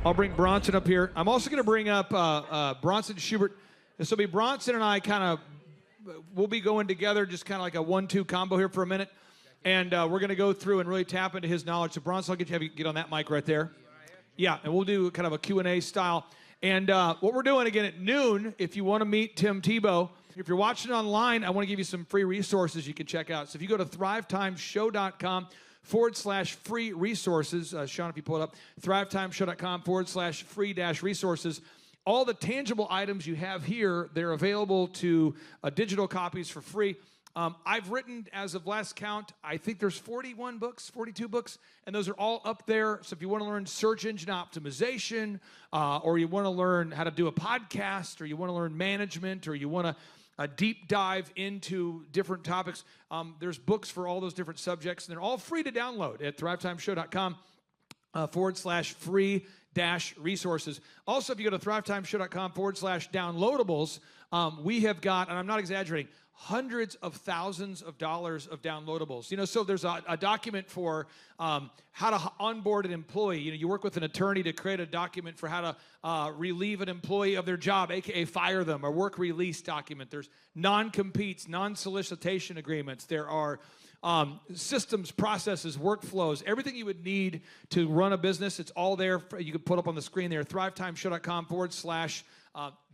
I'll bring Bronson up here. I'm also going to bring up Bronson Schubert. This will be Bronson and I we'll be going together, just kind of like a 1-2 combo here for a minute. And we're going to go through and really tap into his knowledge. So Bronson, I'll have you get on that mic right there. Yeah, and we'll do kind of a Q&A style. And what we're doing again at noon, if you want to meet Tim Tebow, if you're watching online, I want to give you some free resources you can check out. So if you go to thrivetimeshow.com/free resources, Sean, if you pull it up, thrivetimeshow.com/free-resources, all the tangible items you have here, they're available to digital copies for free. I've written, as of last count, I think there's 41 books, 42 books, and those are all up there. So if you want to learn search engine optimization, or you want to learn how to do a podcast, or you want to learn management, or you want to deep dive into different topics, there's books for all those different subjects, and they're all free to download at thrivetimeshow.com /free-resources. Also, if you go to thrivetimeshow.com /downloadables, we have got, and I'm not exaggerating, hundreds of thousands of dollars of downloadables. You know, so there's a document for how to onboard an employee. You know, you work with an attorney to create a document for how to relieve an employee of their job, aka fire them, or work release document. There's non-competes, non-solicitation agreements. There are systems, processes, workflows, everything you would need to run a business. It's all there. You can put up on the screen there, thrivetimeshow.com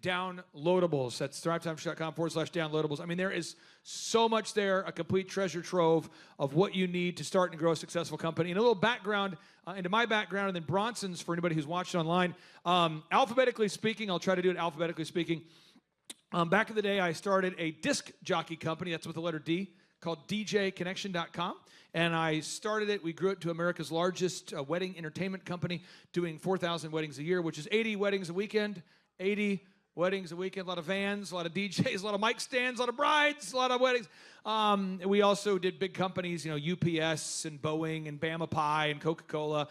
/downloadables. That's thrivetimeshow.com /downloadables. I mean, there is so much there, a complete treasure trove of what you need to start and grow a successful company. And a little background into my background, and then Bronson's for anybody who's watching online. Alphabetically speaking, I'll try to do it alphabetically speaking. Back in the day, I started a disc jockey company. That's with the letter D, called DJconnection.com. And I started it. We grew it to America's largest wedding entertainment company, doing 4,000 weddings a year, which is 80 weddings a weekend. 80 weddings a weekend, a lot of vans, a lot of DJs, a lot of mic stands, a lot of brides, a lot of weddings. We also did big companies, you know, UPS and Boeing and Bama Pie and Coca-Cola.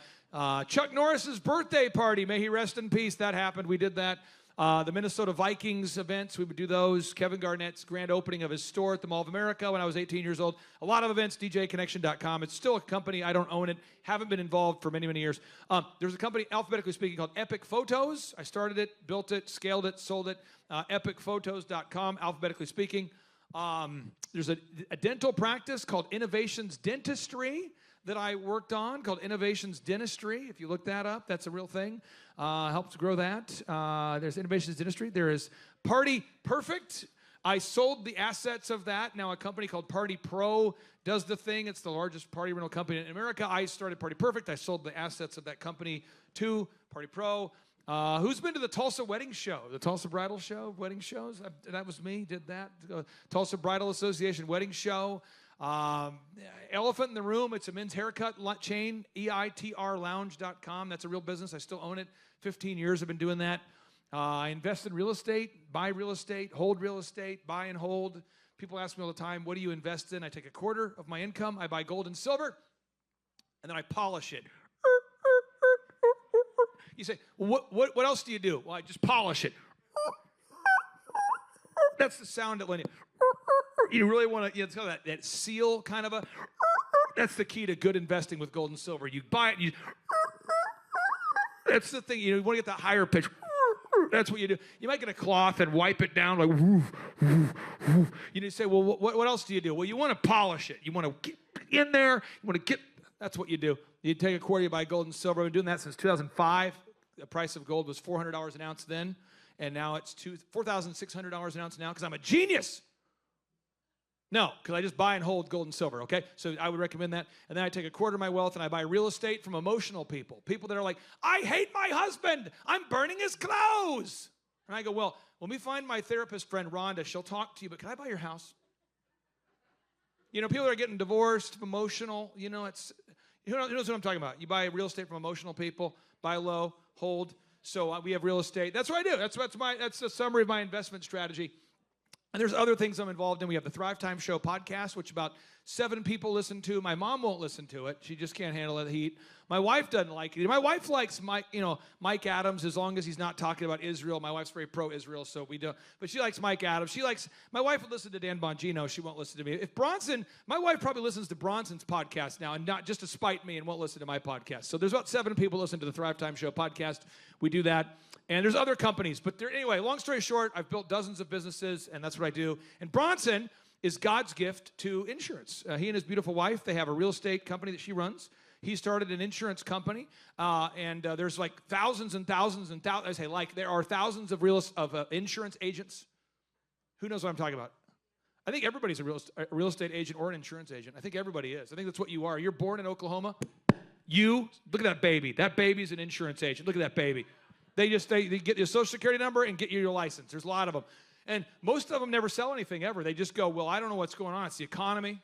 Chuck Norris's birthday party, may he rest in peace, that happened. We did that. The Minnesota Vikings events, we would do those. Kevin Garnett's grand opening of his store at the Mall of America when I was 18 years old. A lot of events, DJconnection.com. It's still a company. I don't own it. Haven't been involved for many, many years. There's a company, alphabetically speaking, called Epic Photos. I started it, built it, scaled it, sold it. Epicphotos.com, alphabetically speaking. There's a dental practice called Innovations Dentistry that I worked on, called Innovations Dentistry. If you look that up, that's a real thing. Helps grow that. There's Innovations Dentistry. There is Party Perfect. I sold the assets of that. Now a company called Party Pro does the thing. It's the largest party rental company in America. I started Party Perfect. I sold the assets of that company to Party Pro. Who's been to the Tulsa Wedding Show? The Tulsa Bridal Show, wedding shows? That was me, did that. Tulsa Bridal Association Wedding Show. Elephant in the Room, it's a men's haircut chain, eitrlounge.com. That's a real business. I still own it. 15 years I've been doing that. I invest in real estate, buy real estate, hold real estate, buy and hold. People ask me all the time, what do you invest in? I take a quarter of my income, I buy gold and silver, and then I polish it. You say, well, what else do you do? Well, I just polish it. That's the sound that when you really want to, it's kind of that seal kind of a, that's the key to good investing with gold and silver. You buy it, that's the thing, you want to get that higher pitch. That's what you do. You might get a cloth and wipe it down like, woof, woof, woof. You need to say, well, what else do you do? Well, you want to polish it. You want to get in there. You want to get, that's what you do. You take a quarter, you buy gold and silver. I've been doing that since 2005. The price of gold was $400 an ounce then, and now it's $4,600 an ounce now because I'm a genius. No, because I just buy and hold gold and silver, okay? So I would recommend that. And then I take a quarter of my wealth and I buy real estate from emotional people. People that are like, I hate my husband. I'm burning his clothes. And I go, well, let me find my therapist friend, Rhonda. She'll talk to you, but can I buy your house? You know, people that are getting divorced, emotional, you know, who knows what I'm talking about? You buy real estate from emotional people, buy low, hold. So we have real estate. That's what I do. That's the summary of my investment strategy. And there's other things I'm involved in. We have the Thrivetime Show podcast, which about 7 people listen to. My mom won't listen to it. She just can't handle the heat. My wife doesn't like it. My wife likes Mike Adams as long as he's not talking about Israel. My wife's very pro-Israel, so we don't. But she likes Mike Adams. My wife would listen to Dan Bongino. She won't listen to me. My wife probably listens to Bronson's podcast now, and not just to spite me, and won't listen to my podcast. So there's about 7 people listen to the Thrivetime Show podcast. We do that. And there's other companies. But anyway, long story short, I've built dozens of businesses, and that's what I do. And Bronson is God's gift to insurance. He and his beautiful wife, they have a real estate company that she runs. He started an insurance company, and there's like thousands and thousands and thousands. There are thousands of insurance agents. Who knows what I'm talking about? I think everybody's a real estate agent or an insurance agent. I think everybody is. I think that's what you are. You're born in Oklahoma. Look at that baby. That baby's an insurance agent. Look at that baby. They get your social security number and get you your license. There's a lot of them. And most of them never sell anything ever. They just go, well, I don't know what's going on. It's the economy.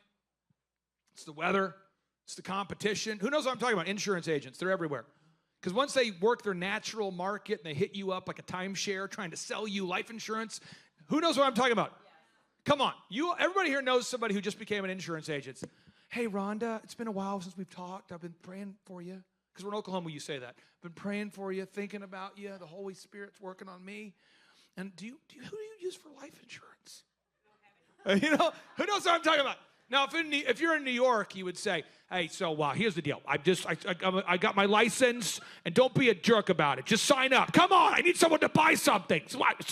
It's the weather. It's the competition. Who knows what I'm talking about? Insurance agents. They're everywhere. Because once they work their natural market and they hit you up like a timeshare trying to sell you life insurance, who knows what I'm talking about? Come on. Everybody here knows somebody who just became an insurance agent. Hey, Rhonda, it's been a while since we've talked. I've been praying for you. Because we're in Oklahoma, you say that. Been praying for you, thinking about you. The Holy Spirit's working on me. And who do you use for life insurance? Who knows what I'm talking about? Now, if you're in New York, you would say, hey, so here's the deal. I got my license, and don't be a jerk about it. Just sign up. Come on, I need someone to buy something.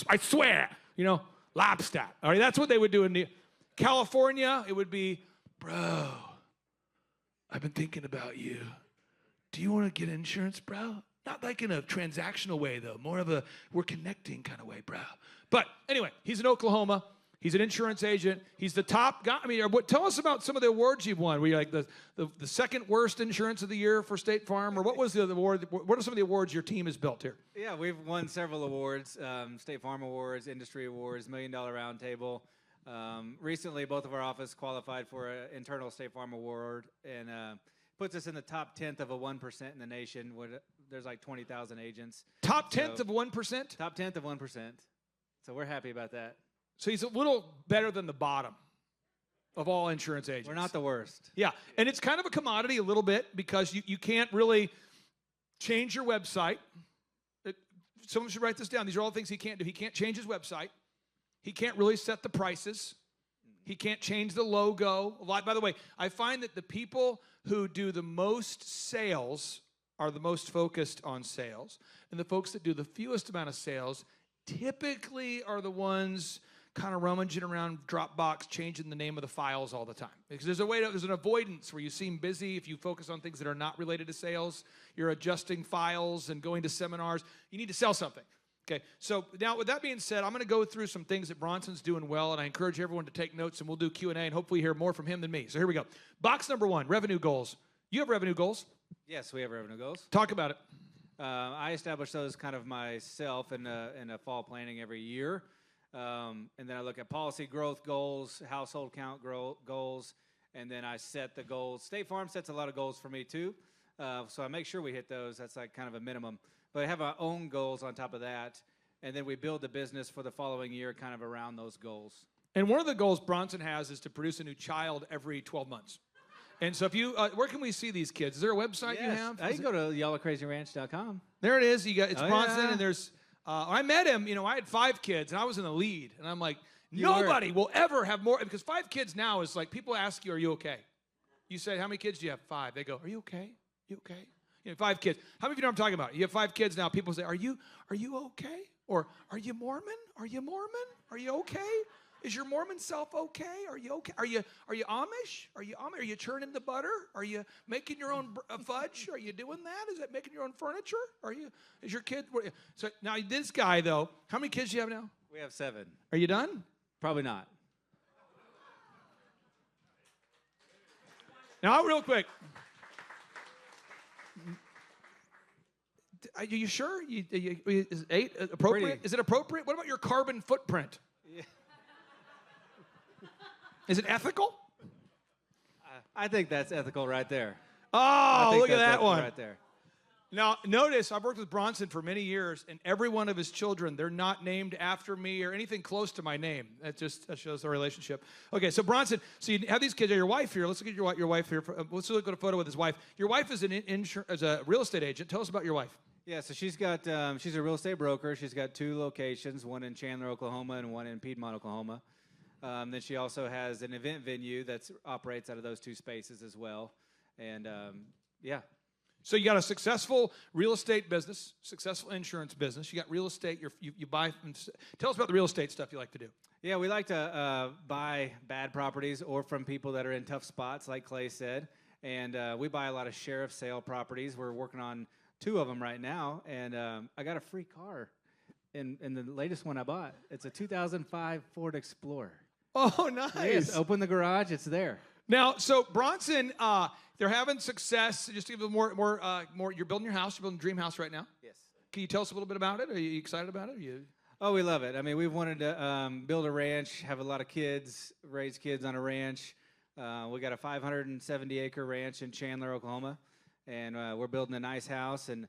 I swear. Lapstat. All right, that's what they would do in California. It would be, bro, I've been thinking about you. Do you want to get insurance, bro? Not like in a transactional way, though. More of a we're connecting kind of way, bro. But anyway, he's in Oklahoma. He's an insurance agent. He's the top guy. Tell us about some of the awards you've won. Were you like the second worst insurance of the year for State Farm? Or what was the other award? What are some of the awards your team has built here? Yeah, we've won several awards. State Farm Awards, Industry Awards, $1 Million Roundtable. Recently, both of our offices qualified for an internal State Farm Award. And puts us in the top 10th of a 1% in the nation. There's like 20,000 agents. Top 10th of 1%? Top 10th of 1%. So we're happy about that. So he's a little better than the bottom of all insurance agents. We're not the worst. Yeah, and it's kind of a commodity a little bit because you can't really change your website. Someone should write this down. These are all things he can't do. He can't change his website. He can't really set the prices. He can't change the logo. By the way, I find that the people who do the most sales are the most focused on sales. And the folks that do the fewest amount of sales typically are the ones kind of rummaging around Dropbox, changing the name of the files all the time. Because there's an avoidance where you seem busy if you focus on things that are not related to sales. You're adjusting files and going to seminars. You need to sell something. Okay, so now with that being said, I'm going to go through some things that Bronson's doing well, and I encourage everyone to take notes, and we'll do Q&A, and hopefully hear more from him than me. So here we go. Box number 1, revenue goals. You have revenue goals? Yes, we have revenue goals. Talk about it. I establish those kind of myself in a fall planning every year. And then I look at policy growth goals, household count goals, and then I set the goals. State Farm sets a lot of goals for me, too. So I make sure we hit those. That's like kind of a minimum. But I have our own goals on top of that, and then we build the business for the following year kind of around those goals. And one of the goals Bronson has is to produce a new child every 12 months. And so if you, where can we see these kids? Is there a website you have? You go to yallowcrazyranch.com. There it is. It's Bronson, and there's, I met him, I had 5 kids, and I was in the lead. And I'm like, nobody will ever have more, because 5 kids now is like, people ask you, are you okay? You say, how many kids do you have? 5. They go, are you okay? You okay? 5 kids. How many of you know what I'm talking about? You have 5 kids now. People say, are you okay? Or are you Mormon? Are you Mormon? Are you okay? Is your Mormon self okay? Are you okay? Are you Amish? Are you Amish? Are you churning the butter? Are you making your own fudge? Are you doing that? Is it making your own furniture? Is your kid? So now this guy though, how many kids do you have now? We have 7. Are you done? Probably not. Now real quick. Are you sure? Is 8 appropriate? Pretty. Is it appropriate? What about your carbon footprint? Yeah. Is it ethical? I think that's ethical right there. Oh, look at that one. Right there. Now, notice I've worked with Bronson for many years, and every one of his children, they're not named after me or anything close to my name. That shows our relationship. Okay, so Bronson, so you have these kids. Your wife here. Let's look at your wife here. Let's look at a photo with his wife. Your wife is as a real estate agent. Tell us about your wife. Yeah, so she's a real estate broker. She's got 2 locations, one in Chandler, Oklahoma, and one in Piedmont, Oklahoma. Then she also has an event venue that operates out of those 2 spaces as well. And yeah. So you got a successful real estate business, successful insurance business. You got real estate. You buy. Tell us about the real estate stuff you like to do. Yeah, we like to buy bad properties or from people that are in tough spots, like Clay said. And we buy a lot of sheriff sale properties. We're working on 2 of them right now. And I got a free car in the latest one I bought. It's a 2005 Ford Explorer. Oh, nice. Yes, open the garage. It's there. Now, so Bronson, they're having success. Just to give them more. You're building your house. You're building a dream house right now. Yes. Can you tell us a little bit about it? Are you excited about it? Oh, we love it. I mean, we've wanted to build a ranch, have a lot of kids, raise kids on a ranch. We got a 570-acre ranch in Chandler, Oklahoma, and we're building a nice house. And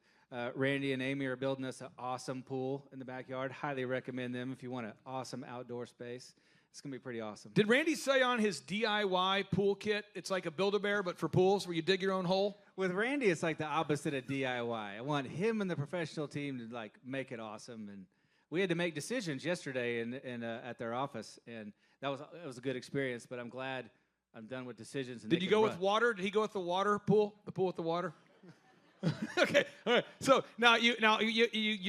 Randy and Amy are building us an awesome pool in the backyard. Highly recommend them if you want an awesome outdoor space. It's going to be pretty awesome. Did Randy say on his DIY pool kit, it's like a Build-A-Bear, but for pools, where you dig your own hole? With Randy, it's like the opposite of DIY. I want him and the professional team to like make it awesome. And we had to make decisions yesterday at their office, and it was a good experience. But I'm glad I'm done with decisions. And Did you go with water? Did he go with the water pool? The pool with the water? Okay, all right. So now you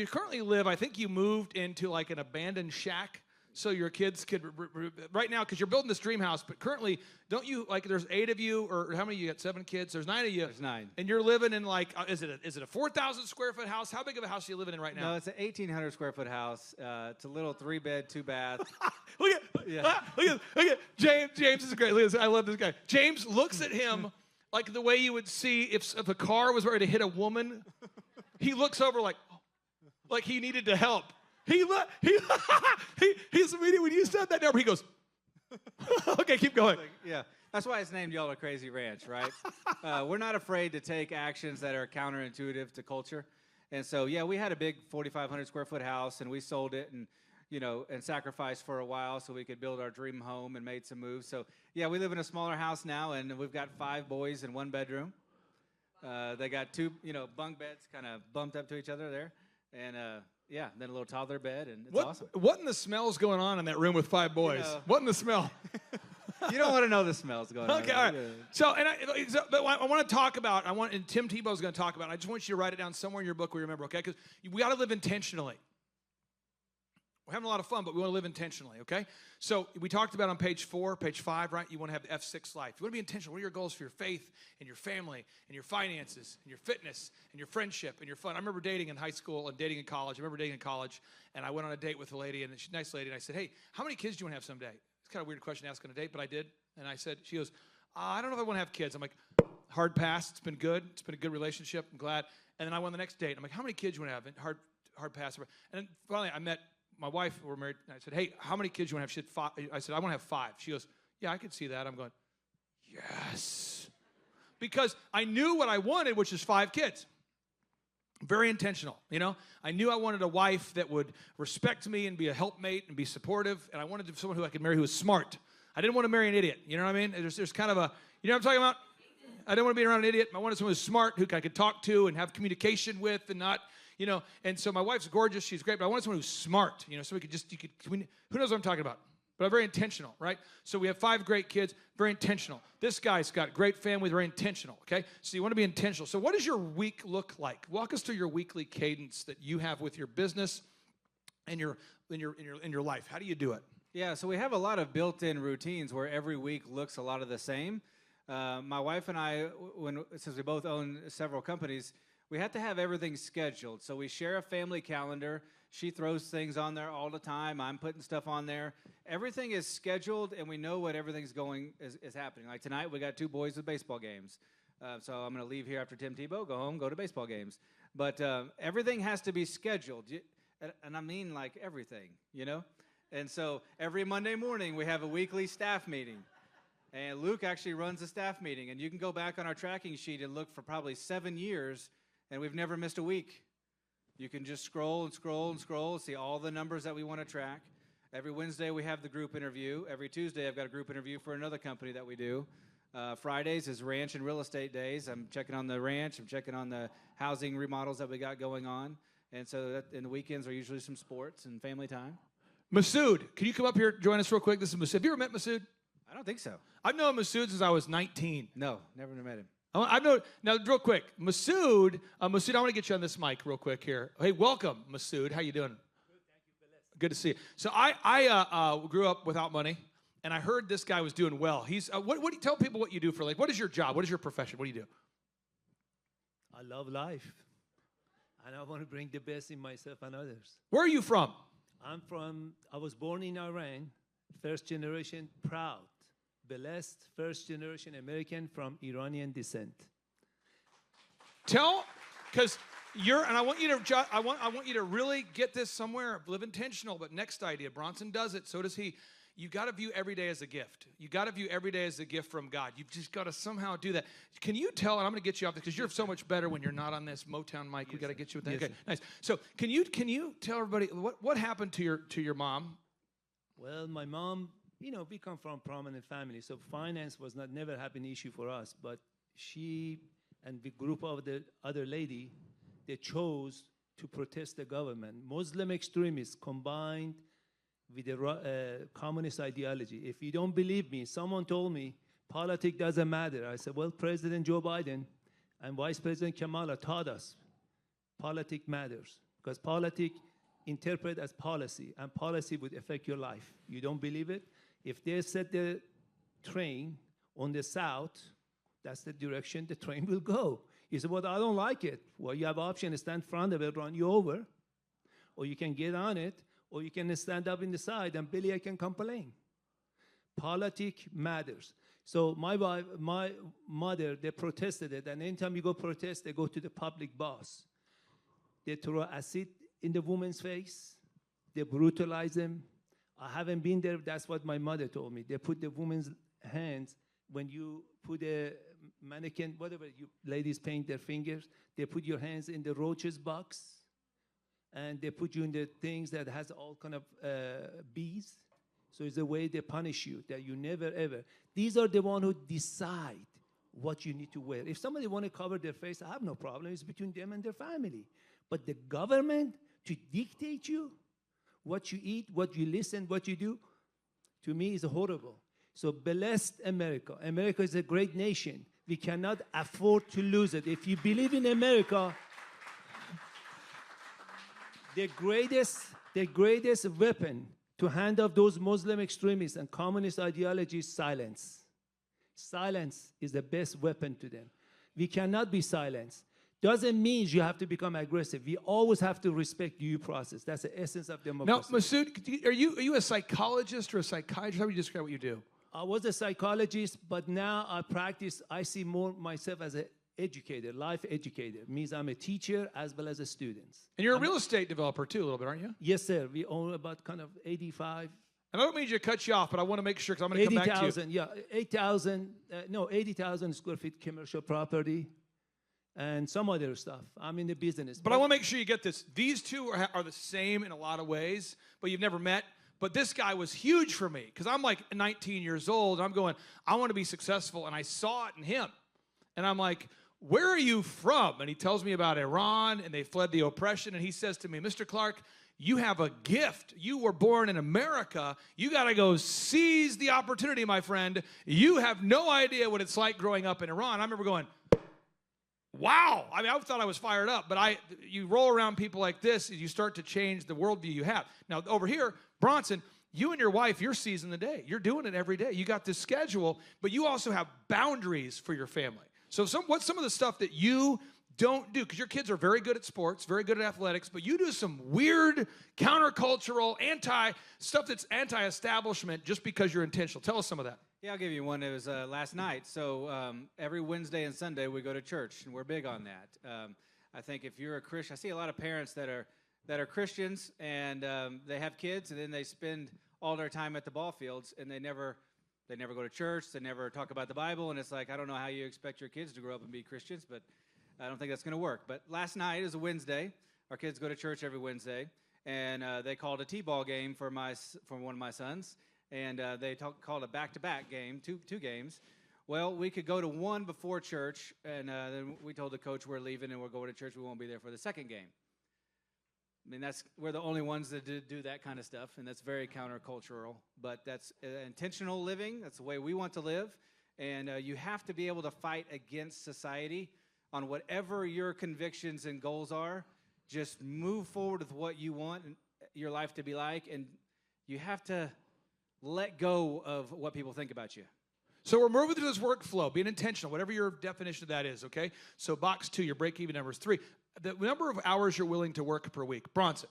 currently live. I think you moved into like an abandoned shack. So your kids could, right now, because you're building this dream house, but currently, don't you, like, there's 8 of you, or how many you got, 7 kids? There's 9 of you. There's 9. And you're living in, like, is it a 4,000 square foot house? How big of a house are you living in right now? No, it's an 1,800 square foot house. It's a little 3-bed, 2-bath. Look at James. James is great. Look at this. I love this guy. James looks at him like the way you would see if a car was ready to hit a woman. He looks over like he needed to help. He's immediately when you said that number, he goes, okay, keep going. Yeah, that's why it's named Y'all Are Crazy Ranch, right? We're not afraid to take actions that are counterintuitive to culture. And so, yeah, we had a big 4,500 square foot house, and we sold it and sacrificed for a while so we could build our dream home and made some moves. So, yeah, we live in a smaller house now, and we've got 5 boys in 1 bedroom. They got 2, bunk beds kind of bumped up to each other there. And, yeah, then a little toddler bed, and it's awesome. What in the smell's going on in that room with 5 boys? What in the smell? You don't want to know the smells going on. Okay, all right. So, but I want to talk about, and Tim Tebow's going to talk about it. I just want you to write it down somewhere in your book where you remember, okay? Because we got to live intentionally. We're having a lot of fun, but we want to live intentionally, okay? So we talked about on page 4, page 5, right? You want to have the F6 life. You want to be intentional. What are your goals for your faith and your family and your finances and your fitness and your friendship and your fun? I remember dating in high school and dating in college. I remember dating in college, and I went on a date with a lady, and she's a nice lady, and I said, hey, how many kids do you want to have someday? It's kind of a weird question to ask on a date, but I did. And I said, she goes, I don't know if I want to have kids. I'm like, hard pass. It's been good. It's been a good relationship. I'm glad. And then I went on the next date. I'm like, how many kids do you want to have? And hard pass. And then finally I met my wife. We're married. And I said, hey, how many kids do you want to have? She had 5. I said, I want to have 5. She goes, yeah, I could see that. I'm going, yes. Because I knew what I wanted, which is 5 kids. Very intentional, I knew I wanted a wife that would respect me and be a helpmate and be supportive, and I wanted someone who I could marry who was smart. I didn't want to marry an idiot, you know what I mean? There's kind of a, you know what I'm talking about? I didn't want to be around an idiot. I wanted someone who's smart, who I could talk to and have communication with and not, and so my wife's gorgeous, she's great, but I wanted someone who's smart, so who knows what I'm talking about? But I'm very intentional, right? So we have 5 great kids, very intentional. This guy's got great family, very intentional, okay? So you want to be intentional. So what does your week look like? Walk us through your weekly cadence that you have with your business and your life. How do you do it? Yeah, so we have a lot of built-in routines where every week looks a lot of the same. My wife and I, since we both own several companies, we have to have everything scheduled. So we share a family calendar. She throws things on there all the time. I'm putting stuff on there. Everything is scheduled, and we know what everything's is happening. Like tonight, we got 2 boys with baseball games. So I'm going to leave here after Tim Tebow, go home, go to baseball games. But everything has to be scheduled, and I mean like everything, And so every Monday morning, we have a weekly staff meeting. And Luke actually runs the staff meeting. And you can go back on our tracking sheet and look for probably 7 years. and we've never missed a week. You can just scroll and scroll and scroll and see all the numbers that we want to track. Every Wednesday, we have the group interview. Every Tuesday, I've got a group interview for another company that we do. Fridays is ranch and real estate days. I'm checking on the ranch. I'm checking on the housing remodels that we got going on. And so and the weekends are usually some sports and family time. Masood, can you come up here and join us real quick? This is Masood. Have you ever met Masood? I don't think so. I've known Masood since I was 19. No, never met him. I've known, now, real quick, Masood, I want to get you on this mic real quick here. Hey, welcome, Masood. How you doing? Good, thank you, Phyllis. Good to see you. So I grew up without money, and I heard this guy was doing well. He's what do you tell people what you do for, like, what is your job? What is your profession? What do you do? I love life, and I want to bring the best in myself and others. Where are you from? I was born in Iran, first generation, proud, blessed, first generation American from Iranian descent. Because and I want you to really get this somewhere, live intentional, but next idea, Bronson does it, so does he. You got to view every day as a gift. You got to view every day as a gift from God. You've just got to somehow do that. Can you tell, and I'm going to get you off this because you're so much better when you're not on this Motown mic. We got to get you with that. Yes, okay, sir. nice. So can you tell everybody what happened to your mom? Well, my mom, we come from a prominent family, so finance was never have an issue for us. But she and the group of the other lady, they chose to protest the government. Muslim extremists combined with the communist ideology. If you don't believe me, someone told me politics doesn't matter. I said, well, President Joe Biden and Vice President Kamala taught us politics matters, because politics interpret as policy, and policy would affect your life. You don't believe it? If they set the train on the south, that's the direction the train will go. You say, well, I don't like it. Well, you have option to stand in front of it, run you over, or you can get on it, or you can stand up in the side and Billy, I can complain. Politics matters. So my mother, they protested it, and anytime you go protest, they go to the public boss. They throw acid in the woman's face. They brutalize them. I haven't been there. That's what my mother told me. They put the woman's hands, when you put a mannequin, whatever, you ladies paint their fingers, they put your hands in the roaches box, and they put you in the things that has all kind of bees. So it's a way they punish you, that you never ever. These are the one who decide what you need to wear. If somebody want to cover their face, I have no problem. It's between them and their family. But the government to dictate you what you eat, what you listen, what you do, to me is horrible. So blessed America. America is a great nation. We cannot afford to lose it. If you believe in America, the greatest weapon to hand off those Muslim extremists and communist ideologies, silence. Silence is the best weapon to them. We cannot be silenced. Doesn't mean you have to become aggressive. We always have to respect due process. That's the essence of democracy. Now, Masood, are you a psychologist or a psychiatrist? How would you describe what you do? I was a psychologist, but now I see more myself as an educator, life educator. Means I'm a teacher as well as a student. And you're a real estate developer too, a little bit, aren't you? Yes, sir. We own about kind of 85. And I don't mean to cut you off, but I want to make sure, because I'm going to come back to you. 80,000 square feet commercial property and some other stuff. I'm in the business. But I want to make sure you get this. These two are the same in a lot of ways, but you've never met. But this guy was huge for me, because I'm like 19 years old, and I'm going, I want to be successful, and I saw it in him. And I'm like, where are you from? And he tells me about Iran, and they fled the oppression, and he says to me, Mr. Clark, you have a gift. You were born in America. You got to go seize the opportunity, my friend. You have no idea what it's like growing up in Iran. I remember going, wow. I mean, I thought I was fired up, but you roll around people like this, and you start to change the worldview you have. Now, over here, Bronson, you and your wife, you're seizing the day. You're doing it every day. You got this schedule, but you also have boundaries for your family. So what's some of the stuff that you don't do? Because your kids are very good at sports, very good at athletics, but you do some weird, countercultural, stuff that's anti-establishment just because you're intentional. Tell us some of that. Yeah, I'll give you one. It was last night. So every Wednesday and Sunday we go to church, and we're big on that. I think if you're a Christian, I see a lot of parents that are Christians, and they have kids, and then they spend all their time at the ball fields, and they never go to church. They never talk about the Bible, and it's like, I don't know how you expect your kids to grow up and be Christians, but I don't think that's going to work. But last night is a Wednesday. Our kids go to church every Wednesday, and they called a T-ball game for one of my sons, and they called a back-to-back game, two games. Well, we could go to one before church, and then we told the coach we're leaving and we're going to church. We won't be there for the second game. I mean, we're the only ones that do that kind of stuff, and that's very countercultural. But that's intentional living. That's the way we want to live. And you have to be able to fight against society on whatever your convictions and goals are. Just move forward with what you want your life to be like, and you have to let go of what people think about you. So we're moving through this workflow, being intentional, whatever your definition of that is, okay? So box 2, your break-even number is 3. The number of hours you're willing to work per week. Bronson,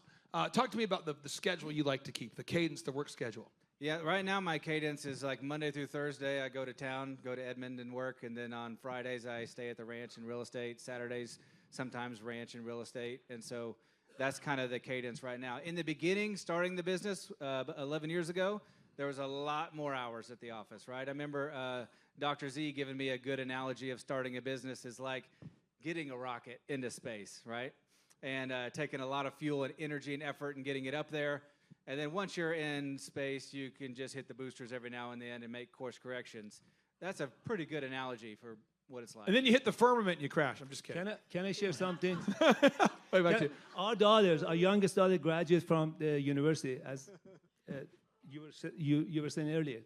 talk to me about the schedule you like to keep, the cadence, the work schedule. Yeah, right now my cadence is like Monday through Thursday, I go to town, go to Edmond and work, and then on Fridays I stay at the ranch in real estate. Saturdays, sometimes ranch and real estate, and so that's kind of the cadence right now. In the beginning, starting the business 11 years ago, there was a lot more hours at the office, right? I remember Dr. Z giving me a good analogy of starting a business is like getting a rocket into space, right? And taking a lot of fuel and energy and effort and getting it up there. And then once you're in space, you can just hit the boosters every now and then and make course corrections. That's a pretty good analogy for what it's like. And then you hit the firmament and you crash. I'm just kidding. Can I share something? What about you? Our daughters, our youngest daughter graduated from the university, as you were saying earlier.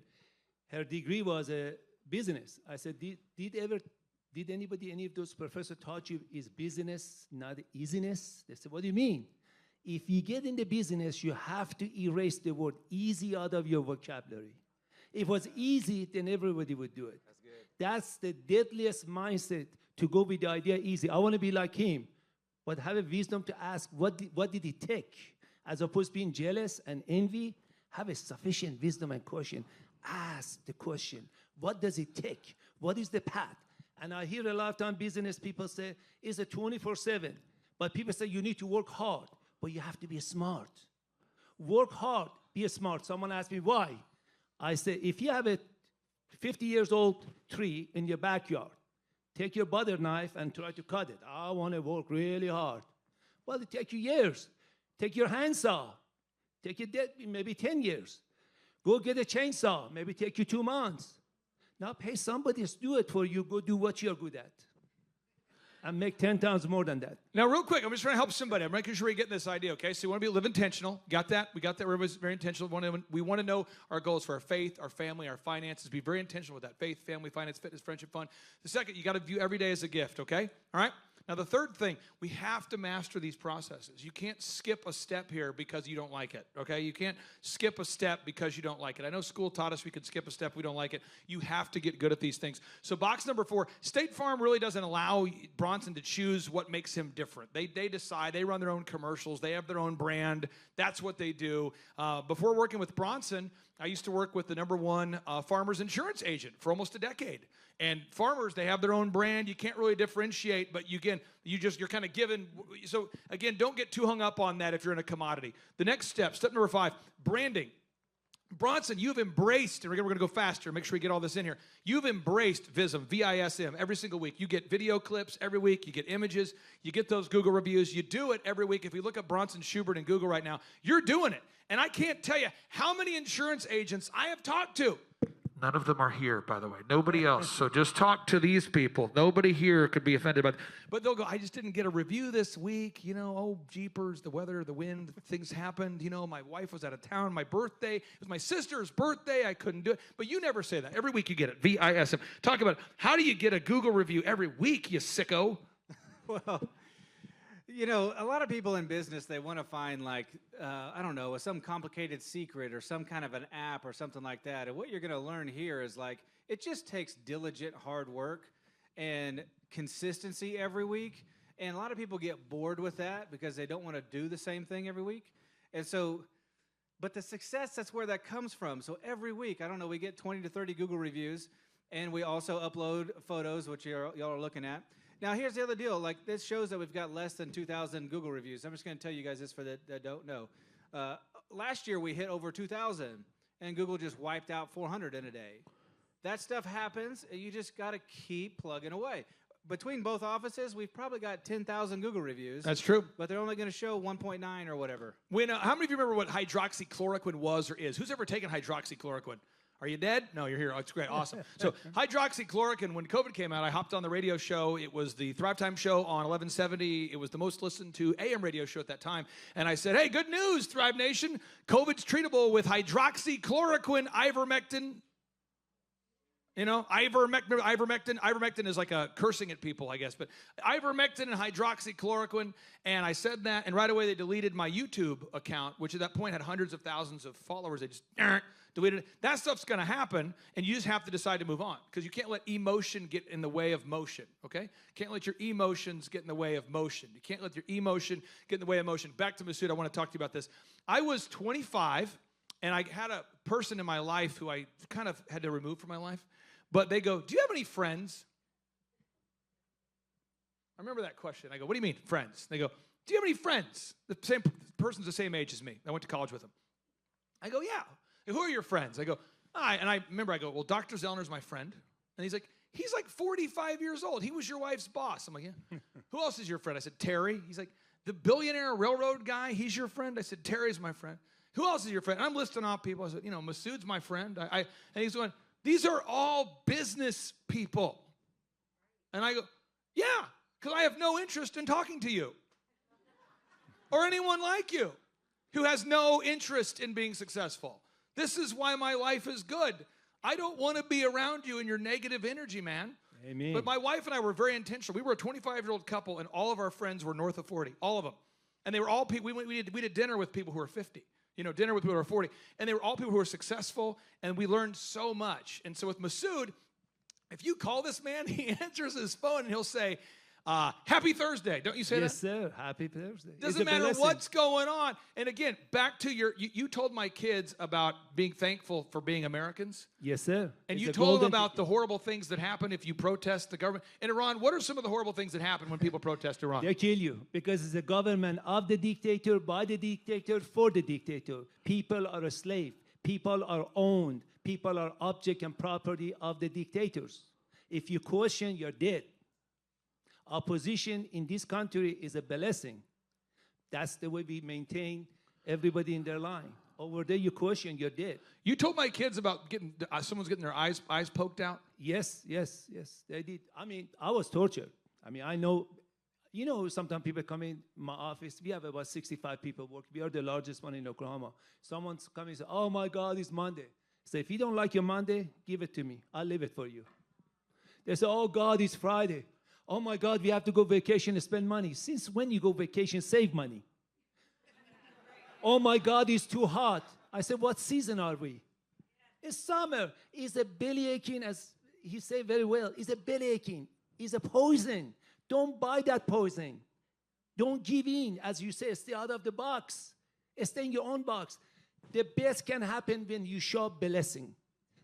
Her degree was a business. I said, did anybody, any of those professors taught you is business, not easiness? They said, what do you mean? If you get in the business, you have to erase the word easy out of your vocabulary. If it was easy, then everybody would do it. That's good. That's the deadliest mindset, to go with the idea easy. I want to be like him, but have a wisdom to ask, what did it take? As opposed to being jealous and envy, have a sufficient wisdom and caution. Ask the question, what does it take? What is the path? And I hear a lot of time business people say, it's a 24/7. But people say you need to work hard, but you have to be smart. Work hard, be smart. Someone asked me why. I say, if you have a 50 years old tree in your backyard, take your butter knife and try to cut it. I want to work really hard. Well, it takes you years. Take your handsaw. Take it maybe 10 years. Go get a chainsaw. Maybe take you 2 months. Now pay somebody to do it for you. Go do what you're good at. And make 10 times more than that. Now, real quick, I'm just trying to help somebody. I'm making sure we get this idea, okay? So you want to live intentional. Got that? We got that. Everybody's very intentional. We want to know our goals for our faith, our family, our finances. Be very intentional with that. Faith, family, finance, fitness, friendship, fun. The second, you got to view every day as a gift, okay? All right? Now, the third thing, we have to master these processes. You can't skip a step here because you don't like it, okay? You can't skip a step because you don't like it. I know school taught us we could skip a step if we don't like it. You have to get good at these things. So box number 4, State Farm really doesn't allow Bronson to choose what makes him different. They decide. They run their own commercials. They have their own brand. That's what they do. Before working with Bronson, I used to work with the #1 farmer's insurance agent for almost a decade. And farmers, they have their own brand. You can't really differentiate, but you're kind of given. So again, don't get too hung up on that if you're in a commodity. The next step number 5, branding. Bronson, you've embraced, and we're going to go faster, make sure we get all this in here. You've embraced VISM, V-I-S-M, every single week. You get video clips every week. You get images. You get those Google reviews. You do it every week. If you look up Bronson Schubert in Google right now, you're doing it. And I can't tell you how many insurance agents I have talked to. None of them are here, by the way. Nobody else. So just talk to these people. Nobody here could be offended by that. But they'll go, I just didn't get a review this week. You know, oh, jeepers, the weather, the wind, things happened. You know, my wife was out of town. My birthday. It was my sister's birthday. I couldn't do it. But you never say that. Every week you get it. V-I-S-M. Talk about how do you get a Google review every week, you sicko? Well, you know, a lot of people in business, they want to find like, I don't know, some complicated secret or some kind of an app or something like that. And what you're going to learn here is like, it just takes diligent hard work and consistency every week. And a lot of people get bored with that because they don't want to do the same thing every week. And so, but the success, that's where that comes from. So every week, I don't know, we get 20 to 30 Google reviews, and we also upload photos, which y'all are looking at. Now, here's the other deal. Like, this shows that we've got less than 2,000 Google reviews. I'm just going to tell you guys this for that don't know. Last year, we hit over 2,000, and Google just wiped out 400 in a day. That stuff happens, and you just got to keep plugging away. between both offices, we've probably got 10,000 Google reviews. That's true. But they're only going to show 1.9 or whatever. When how many of you remember what hydroxychloroquine was or is? Who's ever taken hydroxychloroquine? Are you dead? No, you're here. Oh, it's great. Awesome. So hydroxychloroquine, when COVID came out, I hopped on the radio show. It was the Thrivetime show on 1170. It was the most listened to AM radio show at that time. And I said, hey, good news, Thrive Nation. COVID's treatable with hydroxychloroquine, ivermectin. You know, ivermectin is like a cursing at people, I guess. But ivermectin and hydroxychloroquine. And I said that, and right away they deleted my YouTube account, which at that point had hundreds of thousands of followers. They just deleted it. That stuff's going to happen, and you just have to decide to move on because you can't let emotion get in the way of motion, okay? Can't let your emotions get in the way of motion. You can't let your emotion get in the way of motion. Back to Masood, I want to talk to you about this. I was 25, and I had a person in my life who I kind of had to remove from my life. But they go, do you have any friends? I remember that question. I go, what do you mean, friends? They go, do you have any friends? The same person's the same age as me. I went to college with him. I go, yeah. Who are your friends? I go, and I remember, I go, well, Dr. Zellner's my friend. And he's like 45 years old. He was your wife's boss. I'm like, yeah. Who else is your friend? I said, Terry. He's like, the billionaire railroad guy, he's your friend? I said, Terry's my friend. Who else is your friend? And I'm listing off people. I said, you know, Masood's my friend. And he's going, these are all business people. And I go, yeah, because I have no interest in talking to you or anyone like you who has no interest in being successful. This is why my life is good. I don't want to be around you in your negative energy, man. Amen. But my wife and I were very intentional. We were a 25-year-old couple, and all of our friends were north of 40, all of them. And they were all people, we did dinner with people who were 50. You know, dinner with people who were 40. And they were all people who were successful, and we learned so much. And so with Masood, if you call this man, he answers his phone, and he'll say, happy Thursday. Don't you say that? Yes, sir. Happy Thursday. Doesn't matter what's going on. And again, back to you told my kids about being thankful for being Americans. Yes, sir. And It's you a told them golden about the horrible things that happen if you protest the government. In Iran, what are some of the horrible things that happen when people protest Iran? They kill you because it's a government of the dictator, by the dictator, for the dictator. People are a slave. People are owned. People are object and property of the dictators. If you question, you're dead. Opposition in this country is a blessing. That's the way we maintain everybody in their line. Over there, you question, you're dead. You told my kids about someone's getting their eyes poked out? Yes, they did. I mean, I was tortured. I mean, I know, you know, sometimes people come in my office. We have about 65 people work. We are the largest one in Oklahoma. Someone's coming and say, oh my God, it's Monday. I say, if you don't like your Monday, give it to me. I'll leave it for you. They say, oh God, it's Friday. Oh my God, we have to go vacation and spend money. Since when you go vacation, save money? Oh my God, it's too hot. I said, what season are we? It's summer. It's a belly aching, as he said very well. It's a belly aching. It's a poison. Don't buy that poison. Don't give in. As you say, stay out of the box. Stay in your own box. The best can happen when you show blessing.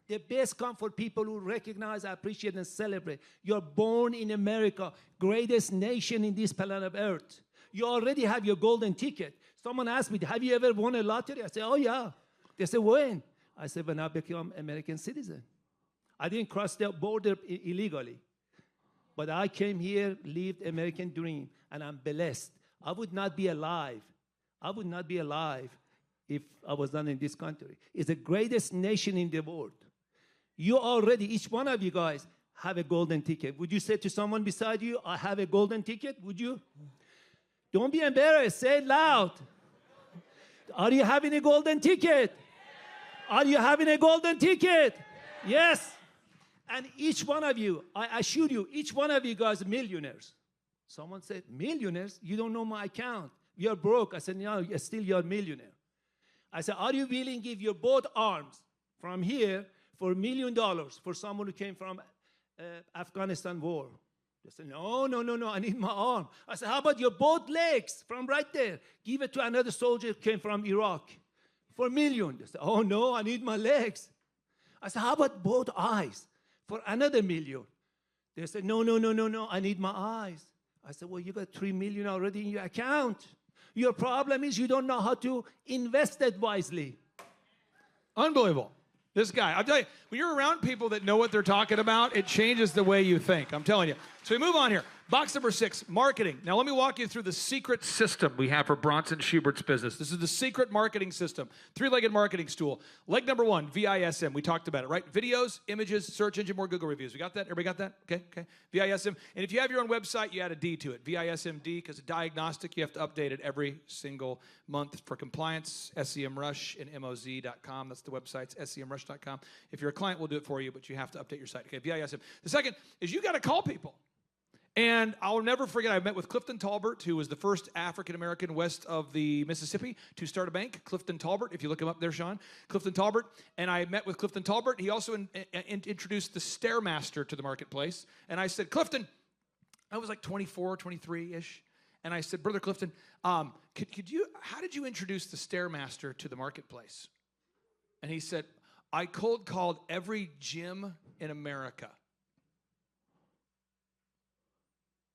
The best come for people who recognize, appreciate, and celebrate. You're born in America, greatest nation in this planet of Earth. You already have your golden ticket. Someone asked me, have you ever won a lottery? I said, oh, yeah. They said, when? I said, when I become American citizen. I didn't cross the border illegally. But I came here, lived American dream, and I'm blessed. I would not be alive. I would not be alive if I was not in this country. It's the greatest nation in the world. You already, each one of you guys, have a golden ticket. Would you say to someone beside you, I have a golden ticket? Would you? Don't be embarrassed. Say it loud. Are you having a golden ticket? Are you having a golden ticket? Yes. And each one of you, I assure you, each one of you guys are millionaires. Someone said, millionaires? You don't know my account. You're broke. I said, no, still you're a millionaire. I said, are you willing to give your both arms from here for $1 million for someone who came from Afghanistan war? They said, no, I need my arm. I said, how about your both legs from right there? Give it to another soldier who came from Iraq for $1 million. They said, oh, no, I need my legs. I said, how about both eyes for another $1 million? They said, no, I need my eyes. I said, well, you got $3 million already in your account. Your problem is you don't know how to invest it wisely. Unbelievable. This guy, I'll tell you, when you're around people that know what they're talking about, it changes the way you think. I'm telling you. So we move on here. Box number 6, marketing. Now let me walk you through the secret system we have for Bronson Schubert's business. This is the secret marketing system, 3-legged marketing stool. Leg number 1, VISM. We talked about it, right? Videos, images, search engine, more Google reviews. We got that? Everybody got that? Okay. VISM. And if you have your own website, you add a D to it. VISMD, because it's diagnostic, you have to update it every single month for compliance. SEMrush and MOZ.com. That's the websites, SEMrush.com. If you're a client, we'll do it for you, but you have to update your site. Okay, VISM. The second is you got to call people. And I'll never forget, I met with Clifton Talbert, who was the first African-American west of the Mississippi to start a bank. Clifton Talbert, if you look him up there, Sean. Clifton Talbert. And I met with Clifton Talbert. He also introduced the Stairmaster to the marketplace. And I said, Clifton, I was like 24, 23-ish. And I said, Brother Clifton, how did you introduce the Stairmaster to the marketplace? And he said, I cold called every gym in America.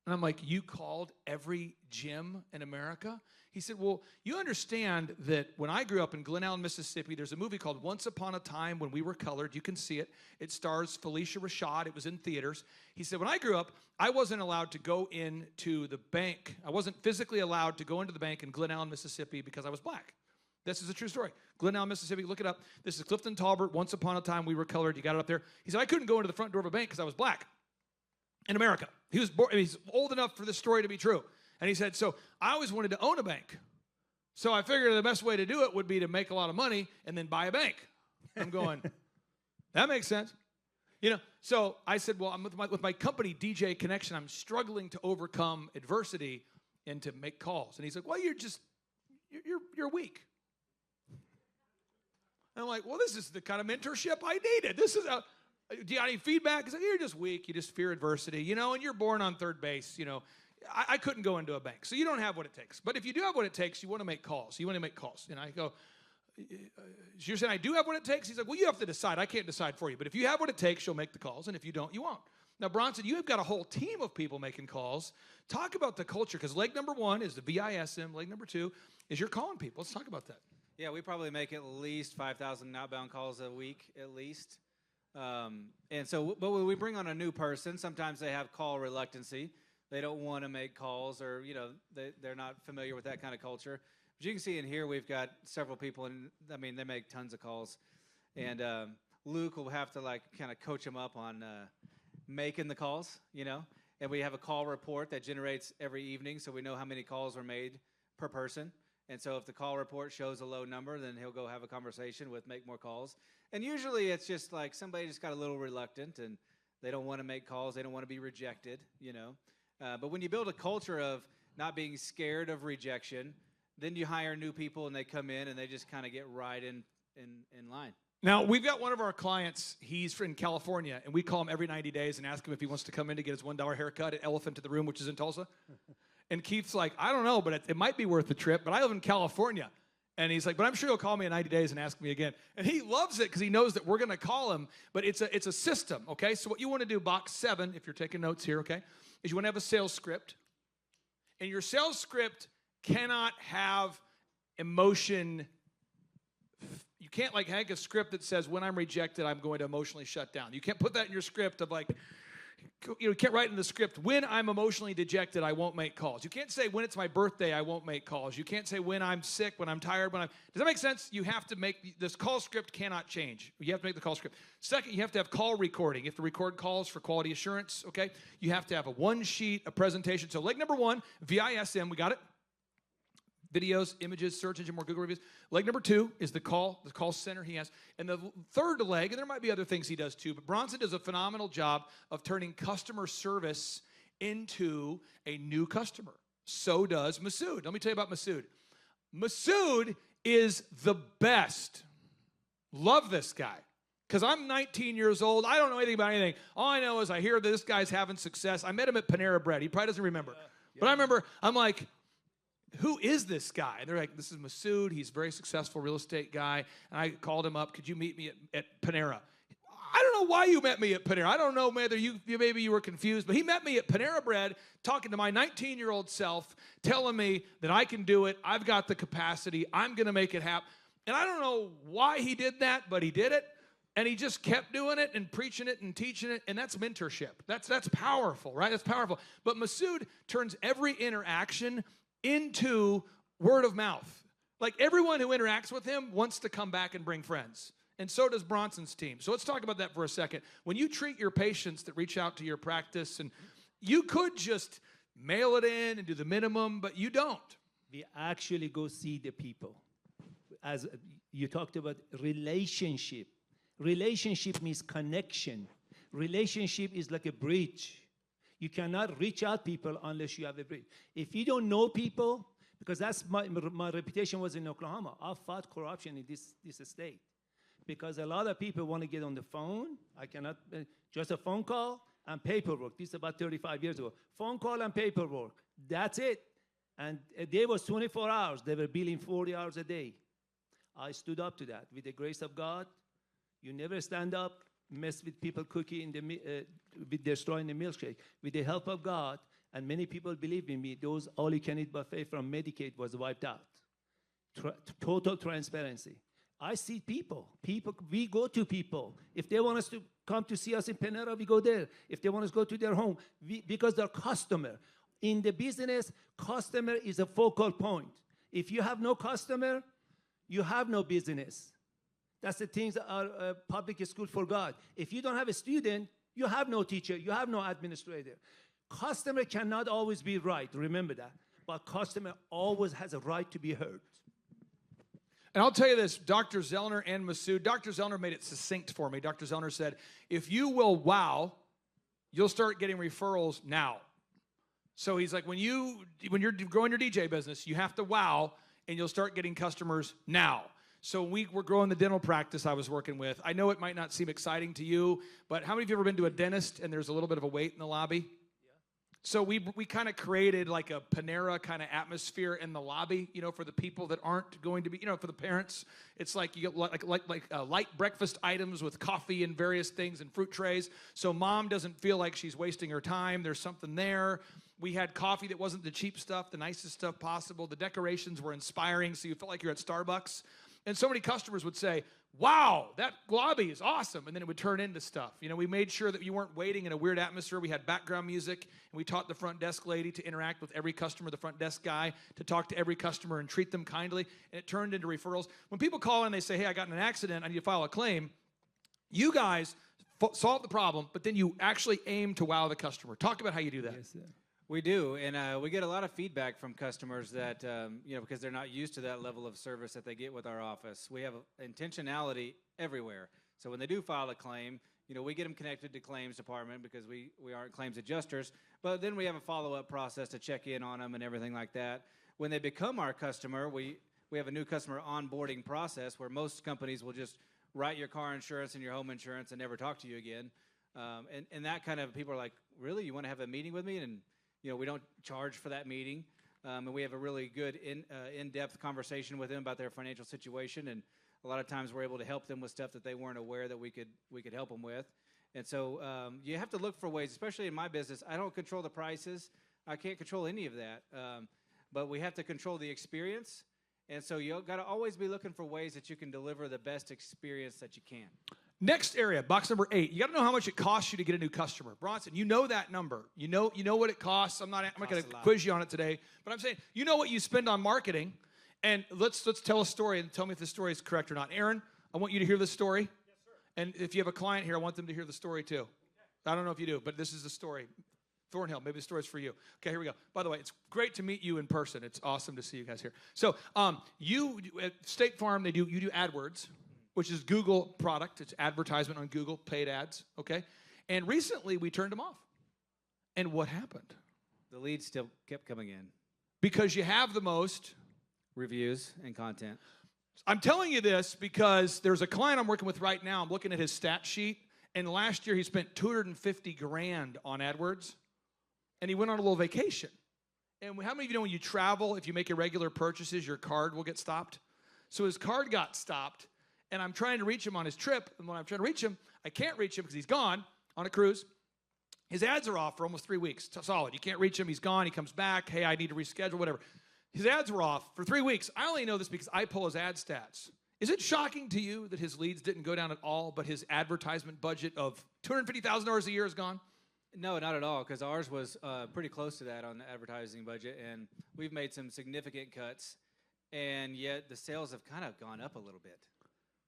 And I'm like, you called every gym in America? He said, well, you understand that when I grew up in Glen Allen, Mississippi, there's a movie called Once Upon a Time When We Were Colored. You can see it. It stars Felicia Rashad. It was in theaters. He said, when I grew up, I wasn't allowed to go into the bank. I wasn't physically allowed to go into the bank in Glen Allen, Mississippi because I was black. This is a true story. Glen Allen, Mississippi, look it up. This is Clifton Talbert, Once Upon a Time We Were Colored. You got it up there. He said, I couldn't go into the front door of a bank because I was black. In America. He's old enough for this story to be true. And he said, so I always wanted to own a bank. So I figured the best way to do it would be to make a lot of money and then buy a bank. I'm going, that makes sense. So I said, well, I'm with my company, DJ Connection, I'm struggling to overcome adversity and to make calls. And he's like, well, you're weak. And I'm like, well, this is the kind of mentorship I needed. Do you got any feedback? He's like, you're just weak. You just fear adversity, and you're born on third base. I couldn't go into a bank. So you don't have what it takes. But if you do have what it takes, you want to make calls. And I go, you're saying I do have what it takes? He's like, well, you have to decide. I can't decide for you. But if you have what it takes, you'll make the calls. And if you don't, you won't. Now, Bronson, you have got a whole team of people making calls. Talk about the culture, because leg number 1 is the VISM. Leg number 2 is you're calling people. Let's talk about that. Yeah, we probably make at least 5,000 outbound calls a week, at least. But when we bring on a new person, sometimes they have call reluctancy. They don't want to make calls, or they're not familiar with that kind of culture. But you can see in here we've got several people, and they make tons of calls. And Luke will have to kind of coach them up on making the calls, And we have a call report that generates every evening, so we know how many calls were made per person. And so if the call report shows a low number, then he'll go have a conversation with make more calls. And usually it's just like somebody just got a little reluctant and they don't want to make calls. They don't want to be rejected, But when you build a culture of not being scared of rejection, then you hire new people and they come in and they just kind of get right in line. Now, we've got one of our clients. He's in California, and we call him every 90 days and ask him if he wants to come in to get his $1 haircut at Elephant to the Room, which is in Tulsa. And Keith's like, I don't know, but it might be worth the trip. But I live in California. And he's like, but I'm sure he'll call me in 90 days and ask me again. And he loves it because he knows that we're going to call him. But it's a system, okay? So what you want to do, box 7, if you're taking notes here, okay, is you want to have a sales script. And your sales script cannot have emotion. You can't have a script that says, when I'm rejected, I'm going to emotionally shut down. You can't put that in your script of you can't write in the script, when I'm emotionally dejected, I won't make calls. You can't say, when it's my birthday, I won't make calls. You can't say, when I'm sick, when I'm tired, does that make sense? You have to this call script cannot change. You have to make the call script. Second, you have to have call recording. You have to record calls for quality assurance, okay? You have to have a one sheet, a presentation. So leg number 1, VISM, we got it? Videos, images, search engine, more Google reviews. Leg number 2 is the call center he has. And the third leg, and there might be other things he does too, but Bronson does a phenomenal job of turning customer service into a new customer. So does Masood. Let me tell you about Masood. Masood is the best. Love this guy. Because I'm 19 years old. I don't know anything about anything. All I know is I hear that this guy's having success. I met him at Panera Bread. He probably doesn't remember. But I remember, I'm like, who is this guy? And they're like, this is Masood. He's a very successful real estate guy. And I called him up. Could you meet me at Panera? I don't know why you met me at Panera. I don't know whether maybe you were confused. But he met me at Panera Bread talking to my 19-year-old self, telling me that I can do it. I've got the capacity. I'm going to make it happen. And I don't know why he did that, but he did it. And he just kept doing it and preaching it and teaching it, and that's mentorship. That's powerful, right? That's powerful. But Masood turns every interaction into word of mouth. Like everyone who interacts with him wants to come back and bring friends. And so does Bronson's team. So let's talk about that for a second. When you treat your patients that reach out to your practice, and you could just mail it in and do the minimum, but you don't. We actually go see the people. As you talked about relationship. Relationship means connection. Relationship is like a bridge. You cannot reach out people unless you have a bridge. If you don't know people, because that's my reputation was in Oklahoma. I fought corruption in this state. Because a lot of people want to get on the phone. I cannot, just a phone call and paperwork. This is about 35 years ago. Phone call and paperwork. That's it. And a day was 24 hours. They were billing 40 hours a day. I stood up to that. With the grace of God, you never stand up, mess with people cooking with destroying the milkshake. With the help of God, and many people believe in me, those all-you-can-eat buffet from Medicaid was wiped out. Total transparency. I see people. We go to people. If they want us to come to see us in Panera, we go there. If they want us to go to their home, because they're customer. In the business, customer is a focal point. If you have no customer, you have no business. That's the things that are public school for God. If you don't have a student, you have no teacher, you have no administrator. Customer cannot always be right, remember that. But customer always has a right to be heard. And I'll tell you this, Dr. Zellner and Masood, Dr. Zellner made it succinct for me. Dr. Zellner said, if you will wow, you'll start getting referrals now. So he's like, when you're growing your DJ business, you have to wow, and you'll start getting customers now. So we were growing the dental practice I was working with. I know it might not seem exciting to you, but how many of you have ever been to a dentist and there's a little bit of a wait in the lobby? Yeah. So we kind of created like a Panera kind of atmosphere in the lobby, for the people that aren't going to be, for the parents. It's like you get like light breakfast items with coffee and various things and fruit trays. So mom doesn't feel like she's wasting her time. There's something there. We had coffee that wasn't the cheap stuff, the nicest stuff possible. The decorations were inspiring, so you felt like you're at Starbucks. And so many customers would say, wow, that lobby is awesome. And then it would turn into stuff. We made sure that you weren't waiting in a weird atmosphere. We had background music, and we taught the front desk lady to interact with every customer, the front desk guy to talk to every customer and treat them kindly. And it turned into referrals. When people call in, they say, hey, I got in an accident. I need to file a claim. You guys solve the problem, but then you actually aim to wow the customer. Talk about how you do that. Yes, sir. We do, and we get a lot of feedback from customers that, because they're not used to that level of service that they get with our office. We have intentionality everywhere. So when they do file a claim, we get them connected to claims department because we aren't claims adjusters, but then we have a follow-up process to check in on them and everything like that. When they become our customer, we have a new customer onboarding process where most companies will just write your car insurance and your home insurance and never talk to you again. And that kind of, people are like, really, you want to have a meeting with me? And we don't charge for that meeting, and we have a really good in-depth conversation with them about their financial situation, and a lot of times we're able to help them with stuff that they weren't aware that we could help them with. And so you have to look for ways, especially in my business. I don't control the prices. I can't control any of that, but we have to control the experience, and so you got to always be looking for ways that you can deliver the best experience that you can. Next area, box number 8. You got to know how much it costs you to get a new customer. Bronson, you know that number. You know what it costs. I'm not going to quiz you on it today, but I'm saying you know what you spend on marketing. And let's tell a story and tell me if this story is correct or not. Aaron, I want you to hear this story. Yes, sir. And if you have a client here, I want them to hear the story too. Okay. I don't know if you do, but this is the story. Thornhill, maybe the story's for you. Okay, here we go. By the way, it's great to meet you in person. It's awesome to see you guys here. So you at State Farm, you do AdWords, which is Google product. It's advertisement on Google, paid ads, okay? And recently, we turned them off. And what happened? The leads still kept coming in. Because you have the most reviews and content. I'm telling you this because there's a client I'm working with right now. I'm looking at his stat sheet, and last year he spent $250,000 on AdWords, and he went on a little vacation. And how many of you know when you travel, if you make irregular purchases, your card will get stopped? So his card got stopped. And I'm trying to reach him on his trip. And when I'm trying to reach him, I can't reach him because he's gone on a cruise. His ads are off for almost 3 weeks. Solid. You can't reach him. He's gone. He comes back. Hey, I need to reschedule, whatever. His ads were off for 3 weeks. I only know this because I pull his ad stats. Is it shocking to you that his leads didn't go down at all, but his advertisement budget of $250,000 a year is gone? No, not at all, because ours was pretty close to that on the advertising budget, and we've made some significant cuts, and yet the sales have kind of gone up a little bit.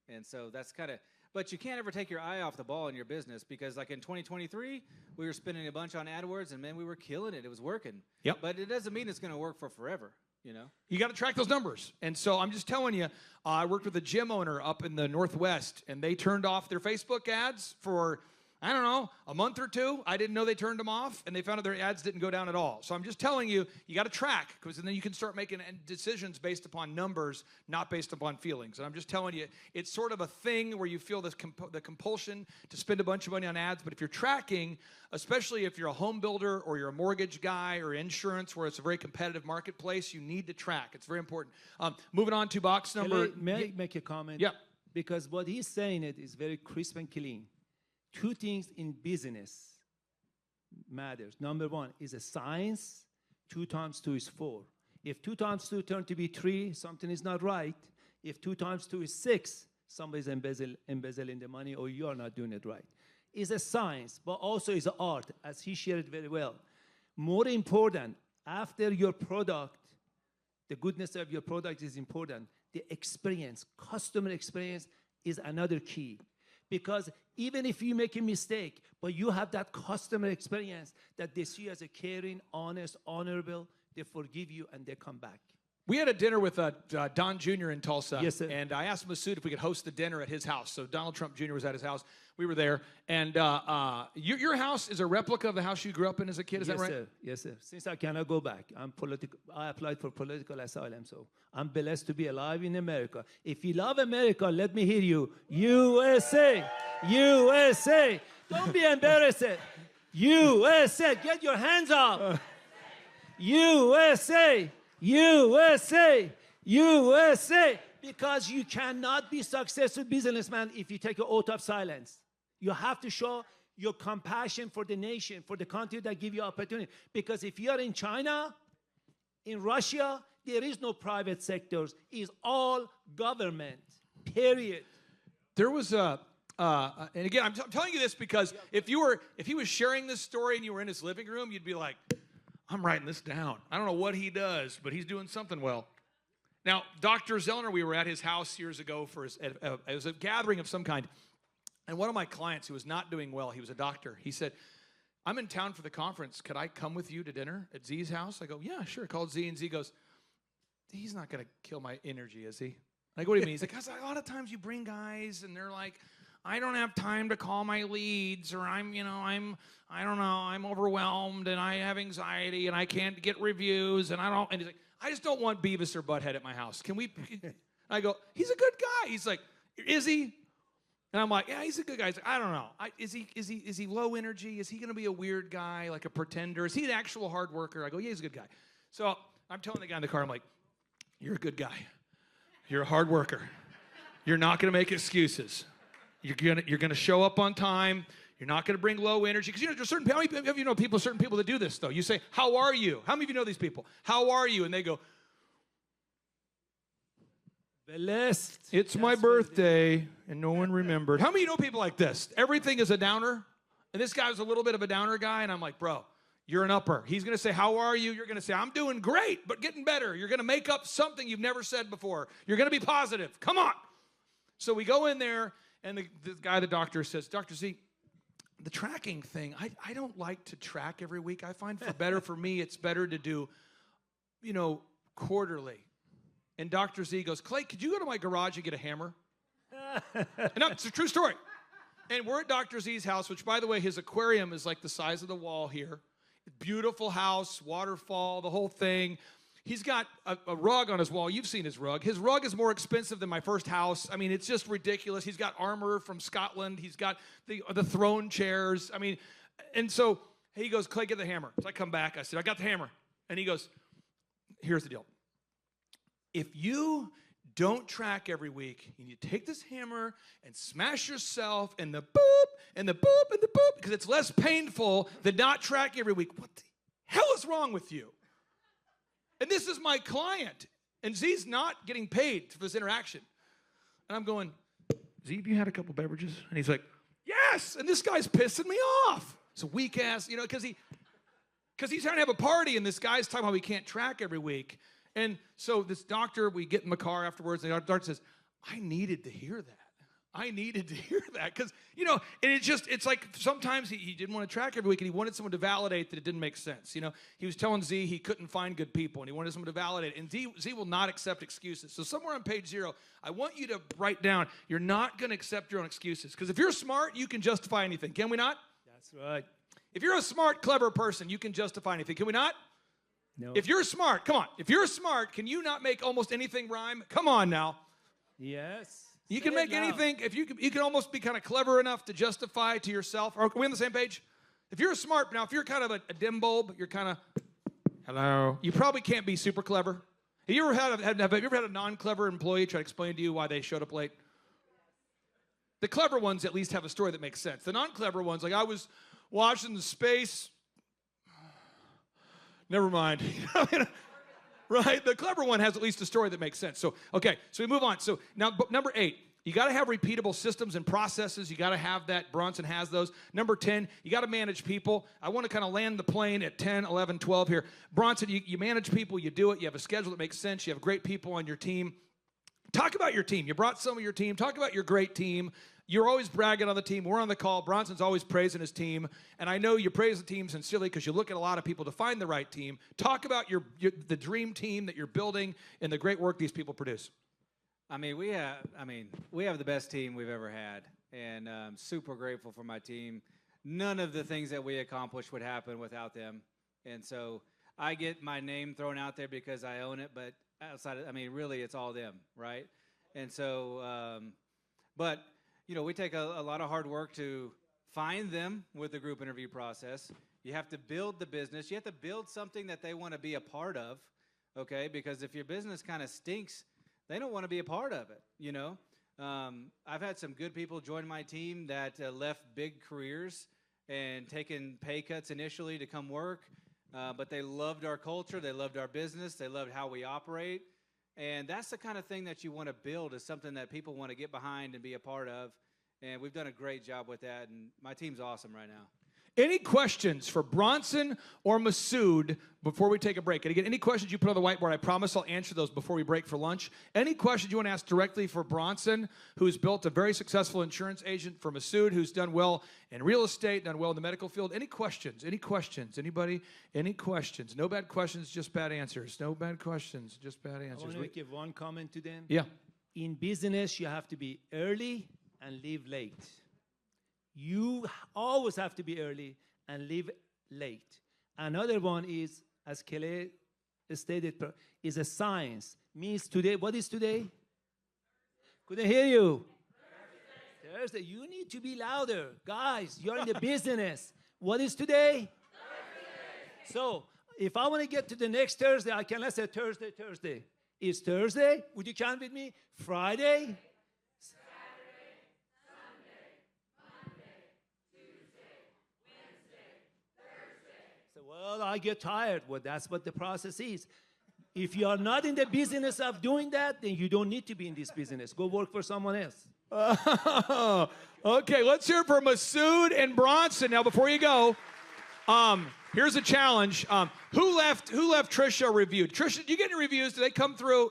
And so that's kind of, but you can't ever take your eye off the ball in your business, because like in 2023, we were spending a bunch on AdWords, and man, we were killing it. It was working. Yep. But it doesn't mean it's going to work for forever, you know? You got to track those numbers. And so I'm just telling you, I worked with a gym owner up in the Northwest, and they turned off their Facebook ads for, I don't know, a month or two. I didn't know they turned them off, and they found out their ads didn't go down at all. So I'm just telling you, you got to track, because then you can start making decisions based upon numbers, not based upon feelings. And I'm just telling you, it's sort of a thing where you feel this the compulsion to spend a bunch of money on ads. But if you're tracking, especially if you're a home builder or you're a mortgage guy or insurance, where it's a very competitive marketplace, you need to track. It's very important. Moving on to box number. May I make a comment? Yeah. Because what he's saying is very crisp and clean. Two things in business matters. Number one is a science. 2 times 2 is 4. If 2 times 2 turn to be 3, something is not right. If 2 times 2 is 6, somebody's embezzling the money, or you are not doing it right. It's a science, but also is an art, as he shared very well. More important, after your product, the goodness of your product is important. The experience, customer experience, is another key. Because even if you make a mistake, but you have that customer experience that they see as a caring, honest, honorable, they forgive you and they come back. We had a dinner with Don Jr. in Tulsa. Yes, sir. And I asked Masood if we could host the dinner at his house. So Donald Trump Jr. was at his house. We were there. And your house is a replica of the house you grew up in as a kid. Is Yes, that right? sir. Yes, sir. Since I cannot go back, I applied for political asylum, so I'm blessed to be alive in America. If you love America, let me hear you. USA! USA! Don't be embarrassed. USA! Get your hands up! USA! USA! USA! Because you cannot be successful businessman if you take an oath of silence. You have to show your compassion for the nation, for the country that give you opportunity. Because if you are in China, in Russia, there is no private sectors. It's all government, period. There was a, and again, I'm telling you this because if he was sharing this story and you were in his living room, you'd be like, I'm writing this down. I don't know what he does, but he's doing something well. Now, Dr. Zellner, we were at his house years ago for it was a gathering of some kind. And one of my clients who was not doing well, he was a doctor. He said, I'm in town for the conference. Could I come with you to dinner at Z's house? I go, yeah, sure. I called Z, and Z goes, he's not going to kill my energy, is he? I go, what do you mean? He's like, a lot of times you bring guys, and they're like, I don't have time to call my leads, or I don't know, I'm overwhelmed, and I have anxiety, and I can't get reviews, and he's like, I just don't want Beavis or Butthead at my house. Can we? I go, he's a good guy. He's like, is he? And I'm like, yeah, he's a good guy. He's like, I don't know. Is he low energy? Is he going to be a weird guy, like a pretender? Is he an actual hard worker? I go, yeah, he's a good guy. So I'm telling the guy in the car, I'm like, you're a good guy. You're a hard worker. You're not going to make excuses. You're gonna show up on time. You're not going to bring low energy. Because there's certain people, how many of you know certain people that do this, though? You say, how are you? How many of you know these people? How are you? And they go, Blessed. it's my birthday, and no one remembered. How many of you know people like this? Everything is a downer. And this guy was a little bit of a downer guy, and I'm like, bro, you're an upper. He's going to say, how are you? You're going to say, I'm doing great, but getting better. You're going to make up something you've never said before. You're going to be positive. Come on. So we go in there, and the guy, the doctor, says, Dr. Z, the tracking thing, I don't like to track every week. I find for me, it's better to do, quarterly. And Dr. Z goes, Clay, could you go to my garage and get a hammer? No, it's a true story. And we're at Dr. Z's house, which, by the way, his aquarium is like the size of the wall here. Beautiful house, waterfall, the whole thing. He's got a rug on his wall. You've seen his rug. His rug is more expensive than my first house. I mean, it's just ridiculous. He's got armor from Scotland. He's got the throne chairs. I mean, and so he goes, Clay, get the hammer. So I come back. I said, I got the hammer. And he goes, here's the deal. If you don't track every week, and you take this hammer and smash yourself and the boop and the boop and the boop, because it's less painful than not track every week. What the hell is wrong with you? And this is my client, and Z's not getting paid for this interaction. And I'm going, Z, have you had a couple beverages? And he's like, yes. And this guy's pissing me off. It's a weak ass, you know, because he's trying to have a party, and this guy's talking about how he can't track every week. And so this doctor, we get in the car afterwards, and the doctor says, I needed to hear that. I needed to hear that. Because, you know, and it's like sometimes he didn't want to track every week, and he wanted someone to validate that it didn't make sense. You know, he was telling Z he couldn't find good people, and he wanted someone to validate it. And Z will not accept excuses. So somewhere on page 0, I want you to write down, you're not going to accept your own excuses. Because if you're smart, you can justify anything. Can we not? That's right. If you're a smart, clever person, you can justify anything. Can we not? No. If you're smart, come on. If you're smart, can you not make almost anything rhyme? Come on now. Yes. You can make anything. If you can almost be kind of clever enough to justify to yourself. Are we on the same page? If you're smart, now if you're kind of a dim bulb, you're kind of, hello. You probably can't be super clever. Have you ever had a non-clever employee try to explain to you why they showed up late? The clever ones at least have a story that makes sense. The non-clever ones, like I was watching the space. Never mind. Right? The clever one has at least a story that makes sense. So, okay, so we move on. So now, number 8, you got to have repeatable systems and processes. You got to have that. Bronson has those. Number 10, you got to manage people. I want to kind of land the plane at 10, 11, 12 here. Bronson, you manage people. You do it. You have a schedule that makes sense. You have great people on your team. Talk about your team. You brought some of your team. Talk about your great team. You're always bragging on the team. We're on the call. Bronson's always praising his team. And I know you praise the team sincerely because you look at a lot of people to find the right team. Talk about the dream team that you're building and the great work these people produce. We have the best team we've ever had, and I'm super grateful for my team. None of the things that we accomplish would happen without them. And so I get my name thrown out there because I own it, but outside of, really it's all them, right? And so, but you know, we take a lot of hard work to find them with the group interview process. You have to build the business. You have to build something that they want to be a part of, okay? Because if your business kind of stinks, they don't want to be a part of it, you know? I've had some good people join my team that left big careers and taken pay cuts initially to come work, but they loved our culture, they loved our business, they loved how we operate. And that's the kind of thing that you want to build, is something that people want to get behind and be a part of. And we've done a great job with that, and my team's awesome right now. Any questions for Bronson or Masood before we take a break? And again, any questions you put on the whiteboard, I promise I'll answer those before we break for lunch. Any questions you want to ask directly for Bronson, who's built a very successful insurance agent, for Masood, who's done well in real estate, done well in the medical field? Any questions? Any questions? Anybody? Any questions? No bad questions, just bad answers. No bad questions, just bad answers. I want to give one comment to them. Yeah. In business, you have to be early and leave late. You always have to be early and leave late. Another one is, as Kelly stated, is a science. Means today, what is today? Couldn't hear you. Thursday. You need to be louder. Guys, you're in the business. What is today? Thursday. So, if I want to get to the next Thursday, I can, let's say Thursday. Is Thursday? Would you count with me? Friday? Well, I get tired. Well, that's what the process is. If you are not in the business of doing that, then you don't need to be in this business. Go work for someone else. Okay, let's hear it for Masood and Bronson. Now, before you go, here's a challenge. Who left Trisha a review? Trisha, do you get any reviews? Do they come through?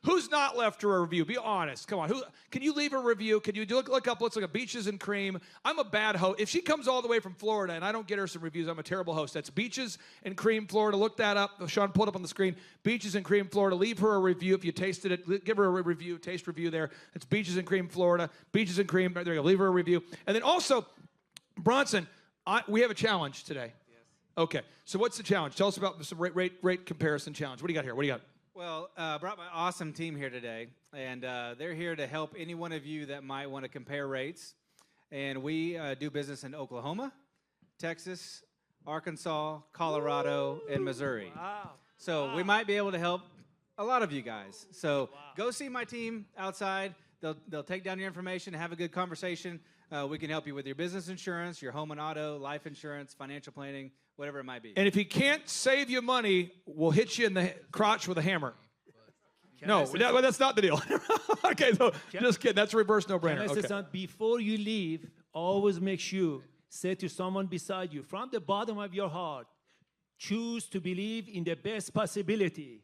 Who's not left her a review? Be honest. Come on. Can you leave a review? Can you look up, let's look at Beaches and Cream. I'm a bad host. If she comes all the way from Florida and I don't get her some reviews, I'm a terrible host. That's Beaches and Cream, Florida. Look that up. Sean, pull it up on the screen. Beaches and Cream, Florida. Leave her a review if you tasted it. Give her a review, taste review there. It's Beaches and Cream, Florida. Beaches and Cream. There you go. Leave her a review. And then also, Bronson, we have a challenge today. Yes. Okay. So what's the challenge? Tell us about some rate comparison challenge. What do you got here? What do you got? Well, I brought my awesome team here today, and they're here to help any one of you that might want to compare rates. And we do business in Oklahoma, Texas, Arkansas, Colorado, and Missouri. Wow. So we might be able to help a lot of you guys. So go see my team outside. They'll take down your information, have a good conversation. We can help you with your business insurance, your home and auto, life insurance, financial planning, whatever it might be. And if he can't save you money, we'll hit you in the crotch with a hammer. No, that's not the deal. Okay, so just kidding. That's a reverse no-brainer. Can I say something? Before you leave, always make sure, say to someone beside you, from the bottom of your heart, choose to believe in the best possibility.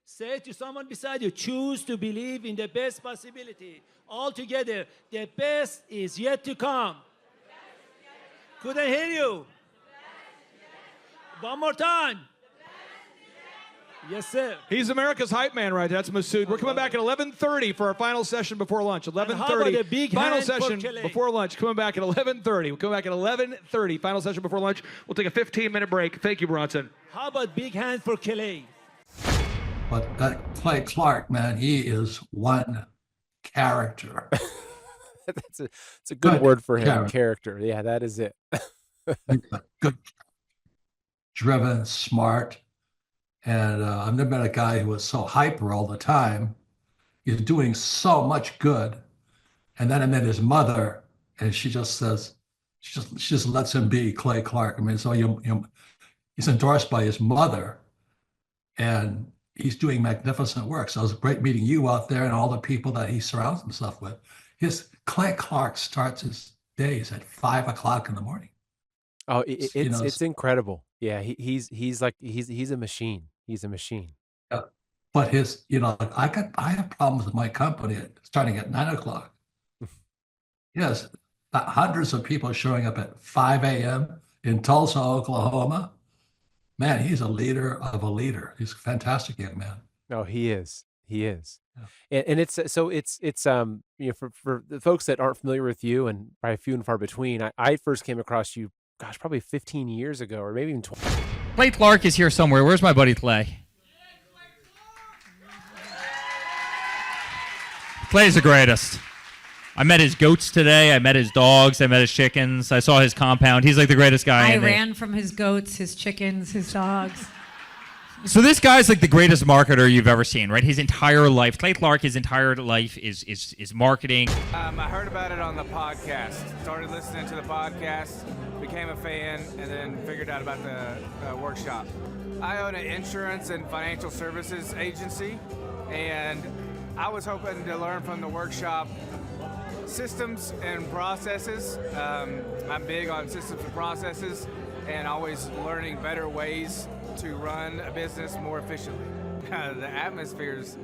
Say to someone beside you, choose to believe in the best possibility. All together, the best is yet to come. Couldn't hear you. One more time. Yes, sir. He's America's hype man right there. That's Masood. We're coming back at 11:30 for our final session before lunch. 11:30. how about a big Final hand for session Kelly? before lunch. Coming back at 11:30. We'll come back at 11:30. Final session before lunch. We'll take a 15-minute break. Thank you, Bronson. How about big hand for Kelly? But that Clay Clark, man, he is one character. It's a good word for him. Character. Character. Yeah, that is it. Good, driven, smart. And I've never met a guy who was so hyper all the time. He's doing so much good. And then I met his mother, and she just says, she just lets him be Clay Clark. I mean, so he's endorsed by his mother, and he's doing magnificent work. So it was great meeting you out there and all the people that he surrounds himself with. Clay Clark starts his days at 5 o'clock in the morning. Oh, it's incredible. Yeah, he's a machine. He's a machine. Yeah. But I have problems with my company starting at 9 o'clock. Yes, hundreds of people showing up at 5 a.m. in Tulsa, Oklahoma. Man, he's a leader of a leader. He's a fantastic young man. No, he is. He is. Yeah. And it's for the folks that aren't familiar with you, and probably few and far between, I first came across you, gosh, probably 15 years ago, or maybe even 20. Clay Clark is here somewhere. Where's my buddy Clay? Clay's the greatest. I met his goats today. I met his dogs. I met his chickens. I saw his compound. He's like the greatest guy. I ran from his goats, his chickens, his dogs. So this guy's like the greatest marketer you've ever seen, right? His entire life, Clay Clark, his entire life is marketing. I heard about it on the podcast. Started listening to the podcast, became a fan, and then figured out about the workshop. I own an insurance and financial services agency, and I was hoping to learn from the workshop systems and processes. I'm big on systems and processes, and always learning better ways to run a business more efficiently. The atmosphere's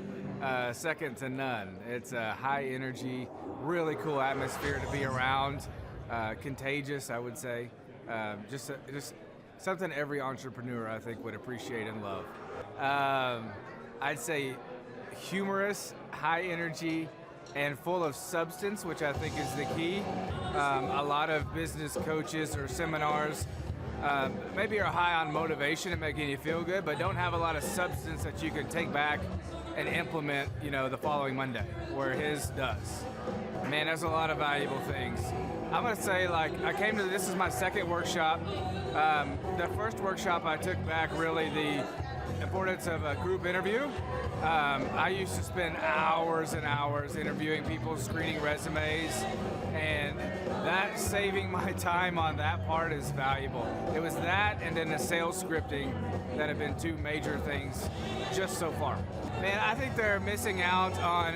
second to none. It's a high energy, really cool atmosphere to be around. Contagious, I would say. Just something every entrepreneur, I think, would appreciate and love. I'd say humorous, high energy, and full of substance, which I think is the key. A lot of business coaches or seminars maybe are high on motivation and making you feel good, but don't have a lot of substance that you can take back and implement, the following Monday, where his does. Man, there's a lot of valuable things. I'm gonna say, this is my second workshop. The first workshop I took back really the importance of a group interview. I used to spend hours and hours interviewing people, screening resumes, and that saving my time on that part is valuable. It was that and then the sales scripting that have been two major things just so far. Man, I think they're missing out on,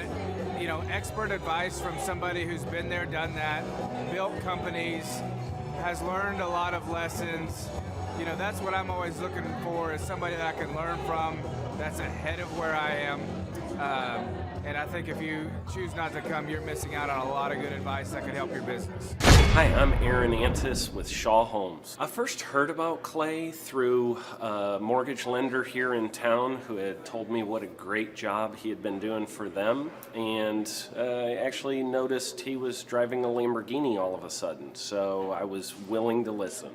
expert advice from somebody who's been there, done that, built companies, has learned a lot of lessons. That's what I'm always looking for, is somebody that I can learn from that's ahead of where I am. And I think if you choose not to come, you're missing out on a lot of good advice that could help your business. Hi, I'm Aaron Antis with Shaw Homes. I first heard about Clay through a mortgage lender here in town who had told me what a great job he had been doing for them, and I actually noticed he was driving a Lamborghini all of a sudden, so I was willing to listen.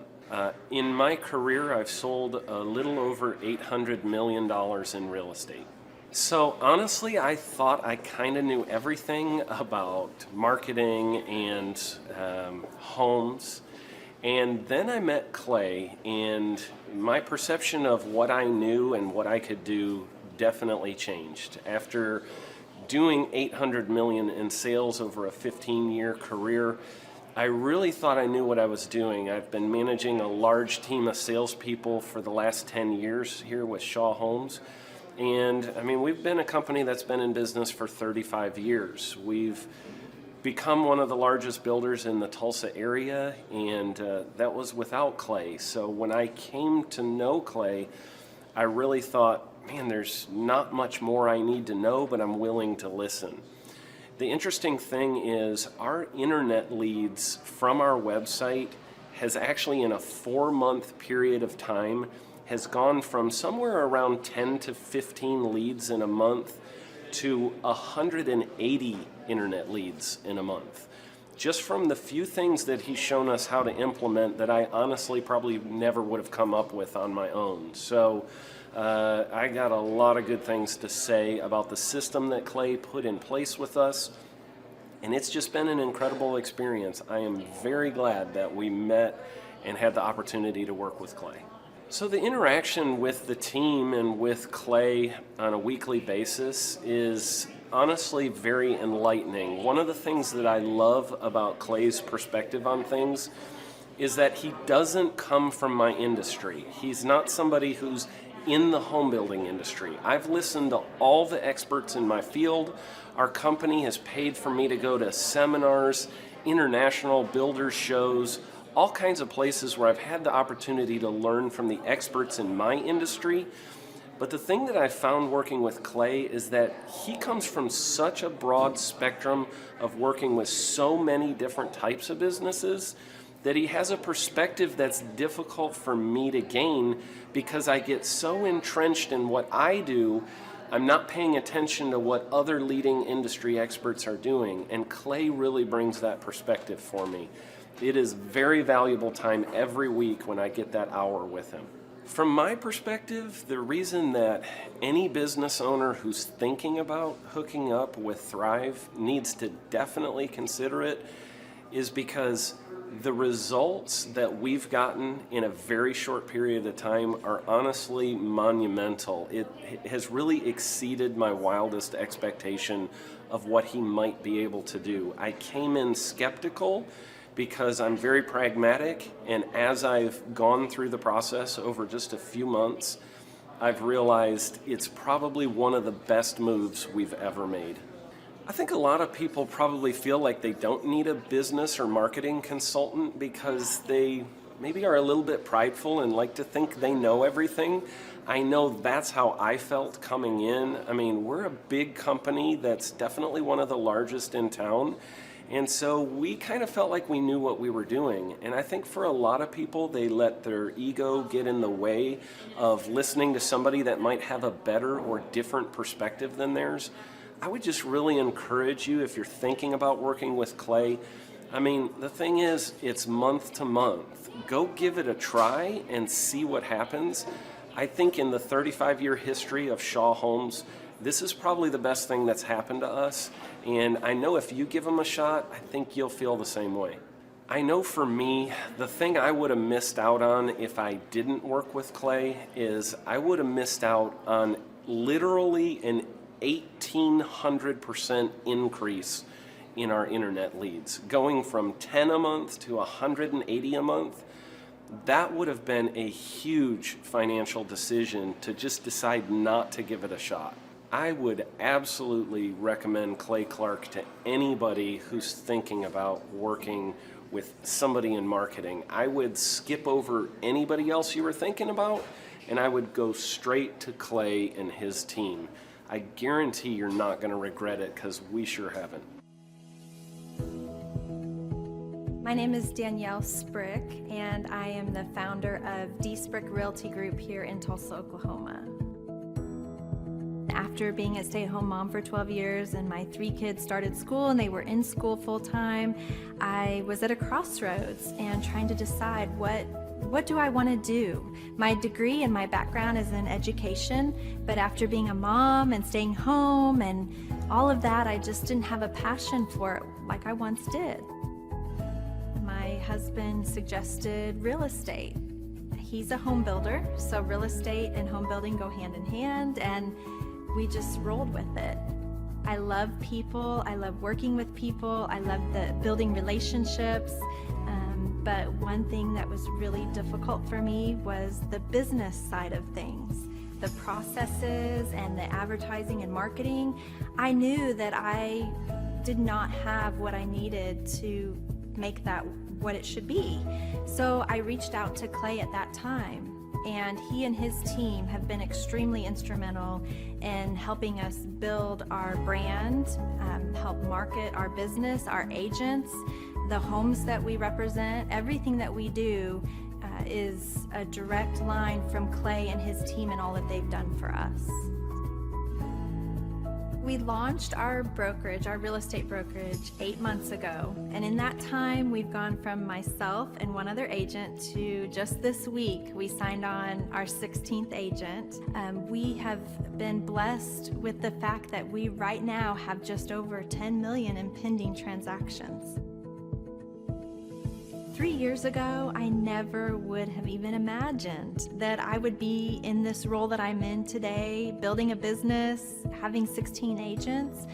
In my career, I've sold a little over $800 million in real estate. So honestly, I thought I kind of knew everything about marketing and homes. And then I met Clay, and my perception of what I knew and what I could do definitely changed. After doing $800 million in sales over a 15-year career, I really thought I knew what I was doing. I've been managing a large team of salespeople for the last 10 years here with Shaw Homes. And I mean, we've been a company that's been in business for 35 years. We've become one of the largest builders in the Tulsa area, and that was without Clay. So when I came to know Clay, I really thought, man, there's not much more I need to know, but I'm willing to listen. The interesting thing is our internet leads from our website has actually, in a 4-month period of time, has gone from somewhere around 10 to 15 leads in a month to 180 internet leads in a month. Just from the few things that he's shown us how to implement that I honestly probably never would have come up with on my own. So I got a lot of good things to say about the system that Clay put in place with us, and it's just been an incredible experience. I am very glad that we met and had the opportunity to work with Clay. So the interaction with the team and with Clay on a weekly basis is honestly very enlightening. One of the things that I love about Clay's perspective on things is that he doesn't come from my industry. He's not somebody who's in the home building industry. I've listened to all the experts in my field. Our company has paid for me to go to seminars, international builders shows, all kinds of places where I've had the opportunity to learn from the experts in my industry. But the thing that I found working with Clay is that he comes from such a broad spectrum of working with so many different types of businesses that he has a perspective that's difficult for me to gain because I get so entrenched in what I do, I'm not paying attention to what other leading industry experts are doing. And Clay really brings that perspective for me. It is very valuable time every week when I get that hour with him. From my perspective, the reason that any business owner who's thinking about hooking up with Thrive needs to definitely consider it is because the results that we've gotten in a very short period of time are honestly monumental. It has really exceeded my wildest expectation of what he might be able to do. I came in skeptical because I'm very pragmatic, and as I've gone through the process over just a few months, I've realized it's probably one of the best moves we've ever made. I think a lot of people probably feel like they don't need a business or marketing consultant because they maybe are a little bit prideful and like to think they know everything. I know that's how I felt coming in. I mean, we're a big company that's definitely one of the largest in town. And so we kind of felt like we knew what we were doing. And I think for a lot of people, they let their ego get in the way of listening to somebody that might have a better or different perspective than theirs. I would just really encourage you, if you're thinking about working with Clay, I mean, the thing is, it's month to month. Go give it a try and see what happens. I think in the 35-year history of Shaw Homes, this is probably the best thing that's happened to us. And I know if you give them a shot, I think you'll feel the same way. I know for me, the thing I would have missed out on if I didn't work with Clay is I would have missed out on literally an 1,800% increase in our internet leads. Going from 10 a month to 180 a month, that would have been a huge financial decision to just decide not to give it a shot. I would absolutely recommend Clay Clark to anybody who's thinking about working with somebody in marketing. I would skip over anybody else you were thinking about, and I would go straight to Clay and his team. I guarantee you're not going to regret it because we sure haven't. My name is Danielle Sprick, and I am the founder of D. Sprick Realty Group here in Tulsa, Oklahoma. After being a stay-at-home mom for 12 years and my 3 kids started school and they were in school full-time, I was at a crossroads and trying to decide what do I want to do? My degree and my background is in education, but after being a mom and staying home and all of that, I just didn't have a passion for it like I once did. My husband suggested real estate. He's a home builder, so real estate and home building go hand in hand, and we just rolled with it. I love people, I love working with people, I love building relationships. But one thing that was really difficult for me was the business side of things. the processes and the advertising and marketing, I knew that I did not have what I needed to make that what it should be. So I reached out to Clay at that time, and he and his team have been extremely instrumental in helping us build our brand, help market our business, our agents, the homes that we represent. Everything that we do is a direct line from Clay and his team and all that they've done for us. We launched our brokerage, our real estate brokerage, 8 months ago. And in that time, we've gone from myself and one other agent to just this week, we signed on our 16th agent. We have been blessed with the fact that we right now have just over 10 million in pending transactions. 3 years ago, I never would have even imagined that I would be in this role that I'm in today, building a business, having 16 agents.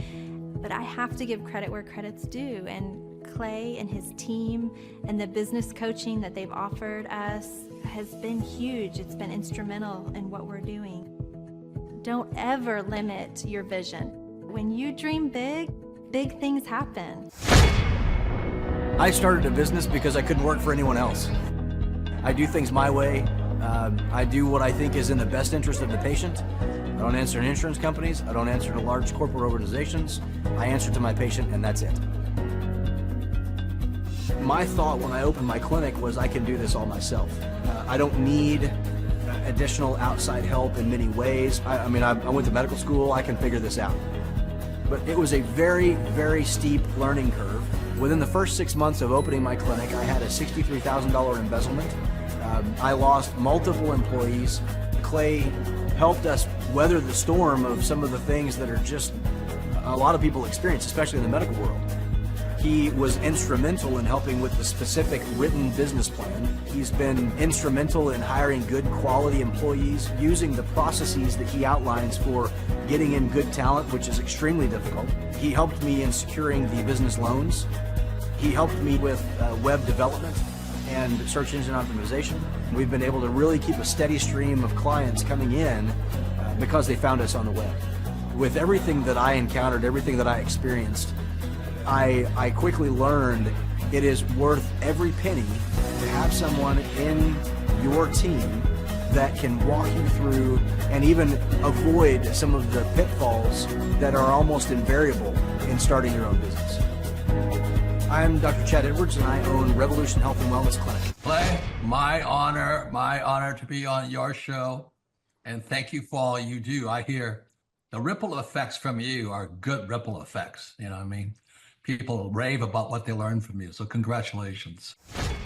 But I have to give credit where credit's due. And Clay and his team and the business coaching that they've offered us has been huge. It's been instrumental in what we're doing. Don't ever limit your vision. When you dream big, big things happen. I started a business because I couldn't work for anyone else. I do things my way. I do what I think is in the best interest of the patient. I don't answer to insurance companies. I don't answer to large corporate organizations. I answer to my patient, and that's it. My thought when I opened my clinic was I can do this all myself. I don't need additional outside help in many ways. I went to medical school. I can figure this out. But it was a very, very steep learning curve. Within the first 6 months of opening my clinic, I had a $63,000 embezzlement. I lost multiple employees. Clay helped us weather the storm of some of the things that are just a lot of people experience, especially in the medical world. He was instrumental in helping with the specific written business plan. He's been instrumental in hiring good quality employees, using the processes that he outlines for getting in good talent, which is extremely difficult. He helped me in securing the business loans. He helped me with web development and search engine optimization. We've been able to really keep a steady stream of clients coming in because they found us on the web. With everything that I encountered, everything that I experienced, I quickly learned it is worth every penny to have someone in your team that can walk you through and even avoid some of the pitfalls that are almost invariable in starting your own business. I'm Dr. Chad Edwards, and I own Revolution Health and Wellness Clinic. Clay, my honor to be on your show. And thank you for all you do. I hear the ripple effects from you are good ripple effects. You know what I mean? People rave about what they learned from you. So congratulations.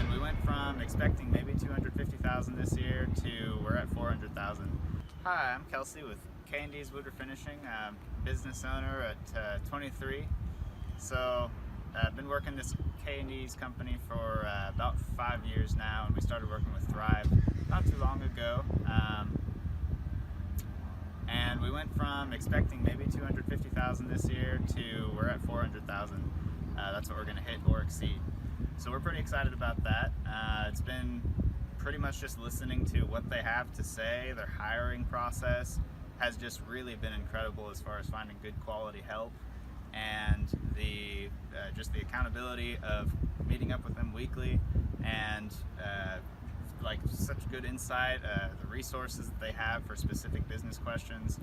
And we went from expecting maybe 250,000 this year to we're at 400,000. Hi, I'm Kelsey with K&D's Woodward Finishing. I'm business owner at 23. So I've been working this K&D's company for about 5 years now, and we started working with Thrive not too long ago. And we went from expecting maybe 250,000 this year to we're at 400,000. That's what we're going to hit or exceed. So we're pretty excited about that. It's been pretty much just listening to what they have to say. Their hiring process has just really been incredible as far as finding good quality help, and the just the accountability of meeting up with them weekly, and like such good insight, the resources that they have for specific business questions.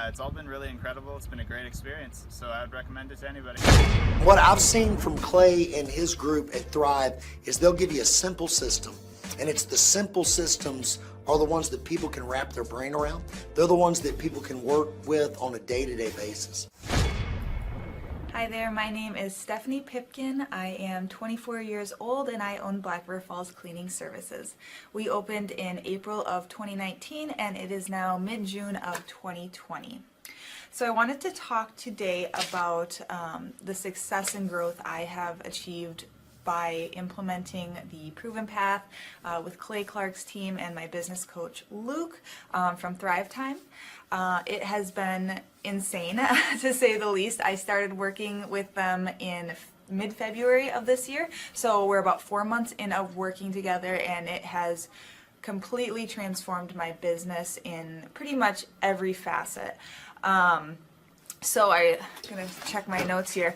It's all been really incredible. It's been a great experience, so I would recommend it to anybody. What I've seen from Clay and his group at Thrive is they'll give you a simple system, and it's the simple systems are the ones that people can wrap their brain around. They're the ones that people can work with on a day-to-day basis. Hi there, my name is Stephanie Pipkin. I am 24 years old and I own Black River Falls Cleaning Services. We opened in April of 2019 and it is now mid-June of 2020. So I wanted to talk today about the success and growth I have achieved by implementing the Proven Path with Clay Clark's team and my business coach Luke from Thrivetime. It has been insane to say the least. I started working with them in mid-February of this year, so we're about 4 months in of working together, and it has completely transformed my business in pretty much every facet. So I'm going to check my notes here.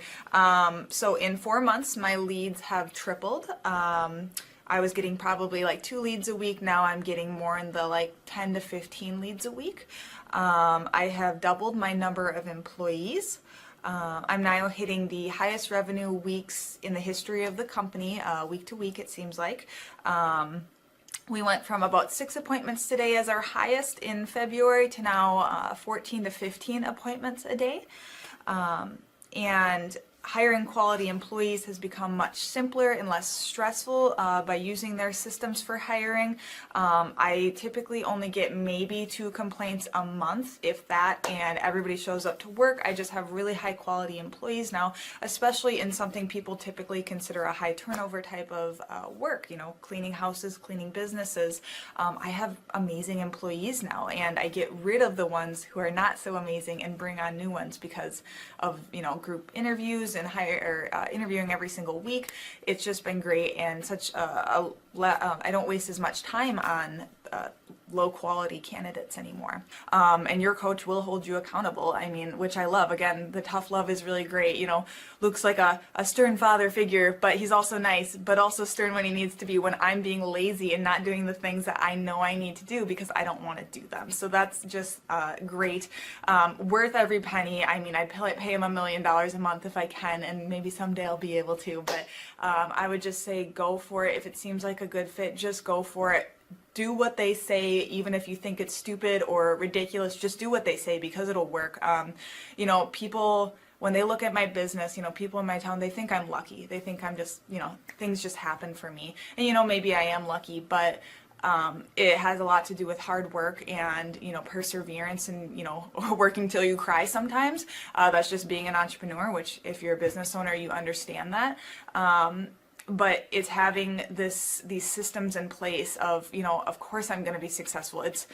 So in 4 months, my leads have tripled. I was getting probably like 2 leads a week. Now I'm getting more in the like 10 to 15 leads a week. I have doubled my number of employees. I'm now hitting the highest revenue weeks in the history of the company, week to week, it seems like. We went from about 6 appointments today as our highest in February to now 14 to 15 appointments a day. And hiring quality employees has become much simpler and less stressful by using their systems for hiring. I typically only get maybe 2 complaints a month, if that, and everybody shows up to work. I just have really high quality employees now, especially in something people typically consider a high turnover type of work, you know, cleaning houses, cleaning businesses. I have amazing employees now, and I get rid of the ones who are not so amazing and bring on new ones because of, you know, group interviews and interviewing every single week. It's just been great, and such I don't waste as much time on low quality candidates anymore. And your coach will hold you accountable. I mean, which I love. Again, the tough love is really great. You know, Luke's like a stern father figure, but he's also nice, but also stern when he needs to be, when I'm being lazy and not doing the things that I know I need to do because I don't want to do them. So that's just great. Worth every penny. I mean, I'd pay him $1 million a month if I can, and maybe someday I'll be able to, but I would just say go for it. If it seems like a good fit, just go for it. Do what they say, even if you think it's stupid or ridiculous, just do what they say because it'll work. You know, people, when they look at my business, you know, people in my town, they think I'm lucky. They think I'm just, you know, things just happen for me. And, you know, maybe I am lucky, but it has a lot to do with hard work and, you know, perseverance and, you know, working till you cry sometimes. That's just being an entrepreneur, which if you're a business owner, you understand that. But it's having these systems in place of, you know, of course I'm going to be successful. It's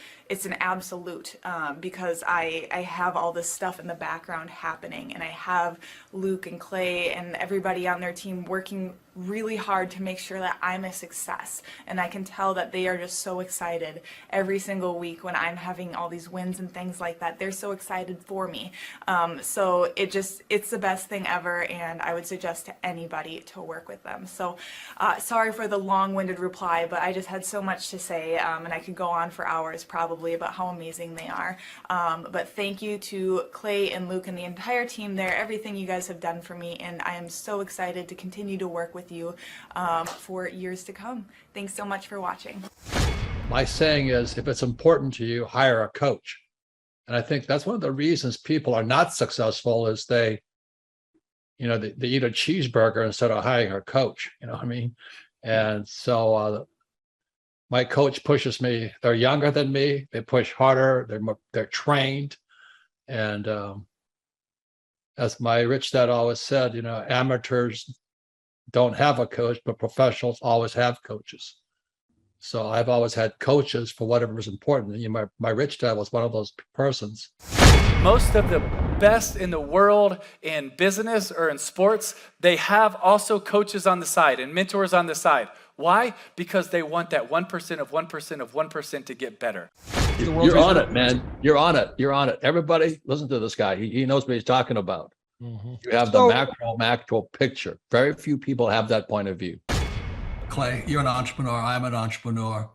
an absolute because I have all this stuff in the background happening, and I have Luke and Clay and everybody on their team working really hard to make sure that I'm a success. And I can tell that they are just so excited every single week when I'm having all these wins and things like that. They're so excited for me. So it's the best thing ever, and I would suggest to anybody to work with them. So sorry for the long-winded reply, but I just had so much to say, and I could go on for hours probably about how amazing they are. But thank you to Clay and Luke and the entire team there, everything you guys have done for me, and I am so excited to continue to work with you for years to come. Thanks so much for watching. My saying is, if it's important to you, hire a coach. And I think that's one of the reasons people are not successful is they eat a cheeseburger instead of hiring a coach, you know what I mean? And so my coach pushes me. They're younger than me. They push harder. They're trained. And as my rich dad always said, you know, amateurs don't have a coach, but professionals always have coaches. So I've always had coaches for whatever is important. And, you know, my rich dad was one of those persons. Most of the best in the world in business or in sports, they have also coaches on the side and mentors on the side. Why? Because they want that 1% of 1% of 1% to get better. You're on it, man. You're on it. You're on it. Everybody listen to this guy. He knows what he's talking about. Mm-hmm. You have the macro picture. Very few people have that point of view. Clay, you're an entrepreneur. I'm an entrepreneur.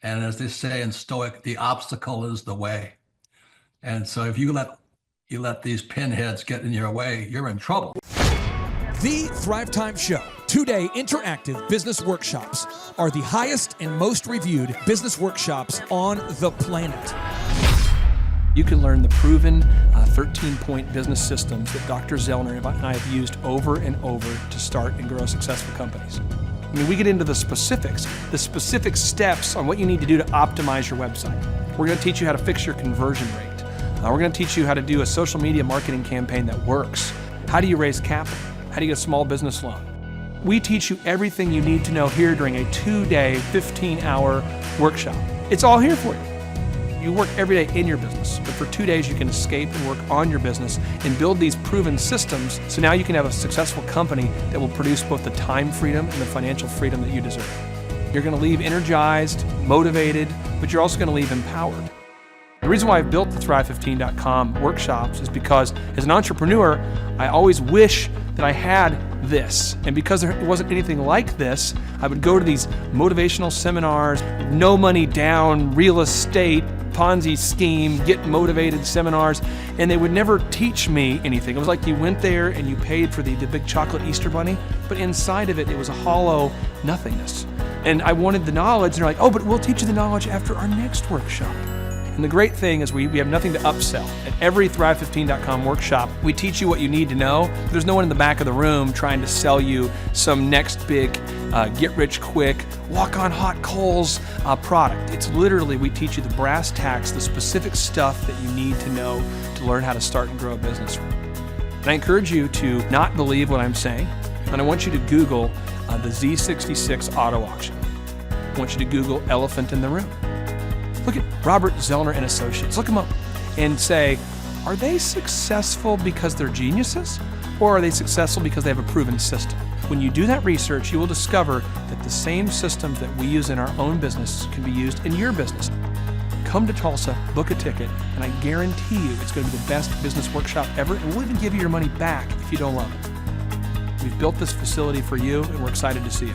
And as they say in Stoic, the obstacle is the way. And so if you let these pinheads get in your way, you're in trouble. The Thrivetime Show, 2-day interactive business workshops, are the highest and most reviewed business workshops on the planet. You can learn the proven 13-point business systems that Dr. Zellner and I have used over and over to start and grow successful companies. I mean, we get into the specific steps on what you need to do to optimize your website. We're going to teach you how to fix your conversion rate. We're going to teach you how to do a social media marketing campaign that works. How do you raise capital? How do you get a small business loan? We teach you everything you need to know here during a 2-day, 15-hour workshop. It's all here for you. You work every day in your business, but for 2 days you can escape and work on your business and build these proven systems so now you can have a successful company that will produce both the time freedom and the financial freedom that you deserve. You're going to leave energized, motivated, but you're also going to leave empowered. The reason why I've built the Thrive15.com workshops is because as an entrepreneur, I always wish that I had this. And because there wasn't anything like this, I would go to these motivational seminars, no money down, real estate, Ponzi scheme, get motivated seminars, and they would never teach me anything. It was like you went there and you paid for the big chocolate Easter bunny, but inside of it, it was a hollow nothingness. And I wanted the knowledge, and they're like, oh, but we'll teach you the knowledge after our next workshop. And the great thing is we have nothing to upsell. At every Thrive15.com workshop, we teach you what you need to know. There's no one in the back of the room trying to sell you some next big get-rich-quick, walk-on-hot-coals product. It's literally, we teach you the brass tacks, the specific stuff that you need to know to learn how to start and grow a business. And I encourage you to not believe what I'm saying, and I want you to Google the Z66 auto auction. I want you to Google elephant in the room. Look at Robert Zellner and Associates. Look them up and say, are they successful because they're geniuses, or are they successful because they have a proven system? When you do that research, you will discover that the same systems that we use in our own business can be used in your business. Come to Tulsa, book a ticket, and I guarantee you it's going to be the best business workshop ever, and we'll even give you your money back if you don't love it. We've built this facility for you, and we're excited to see you.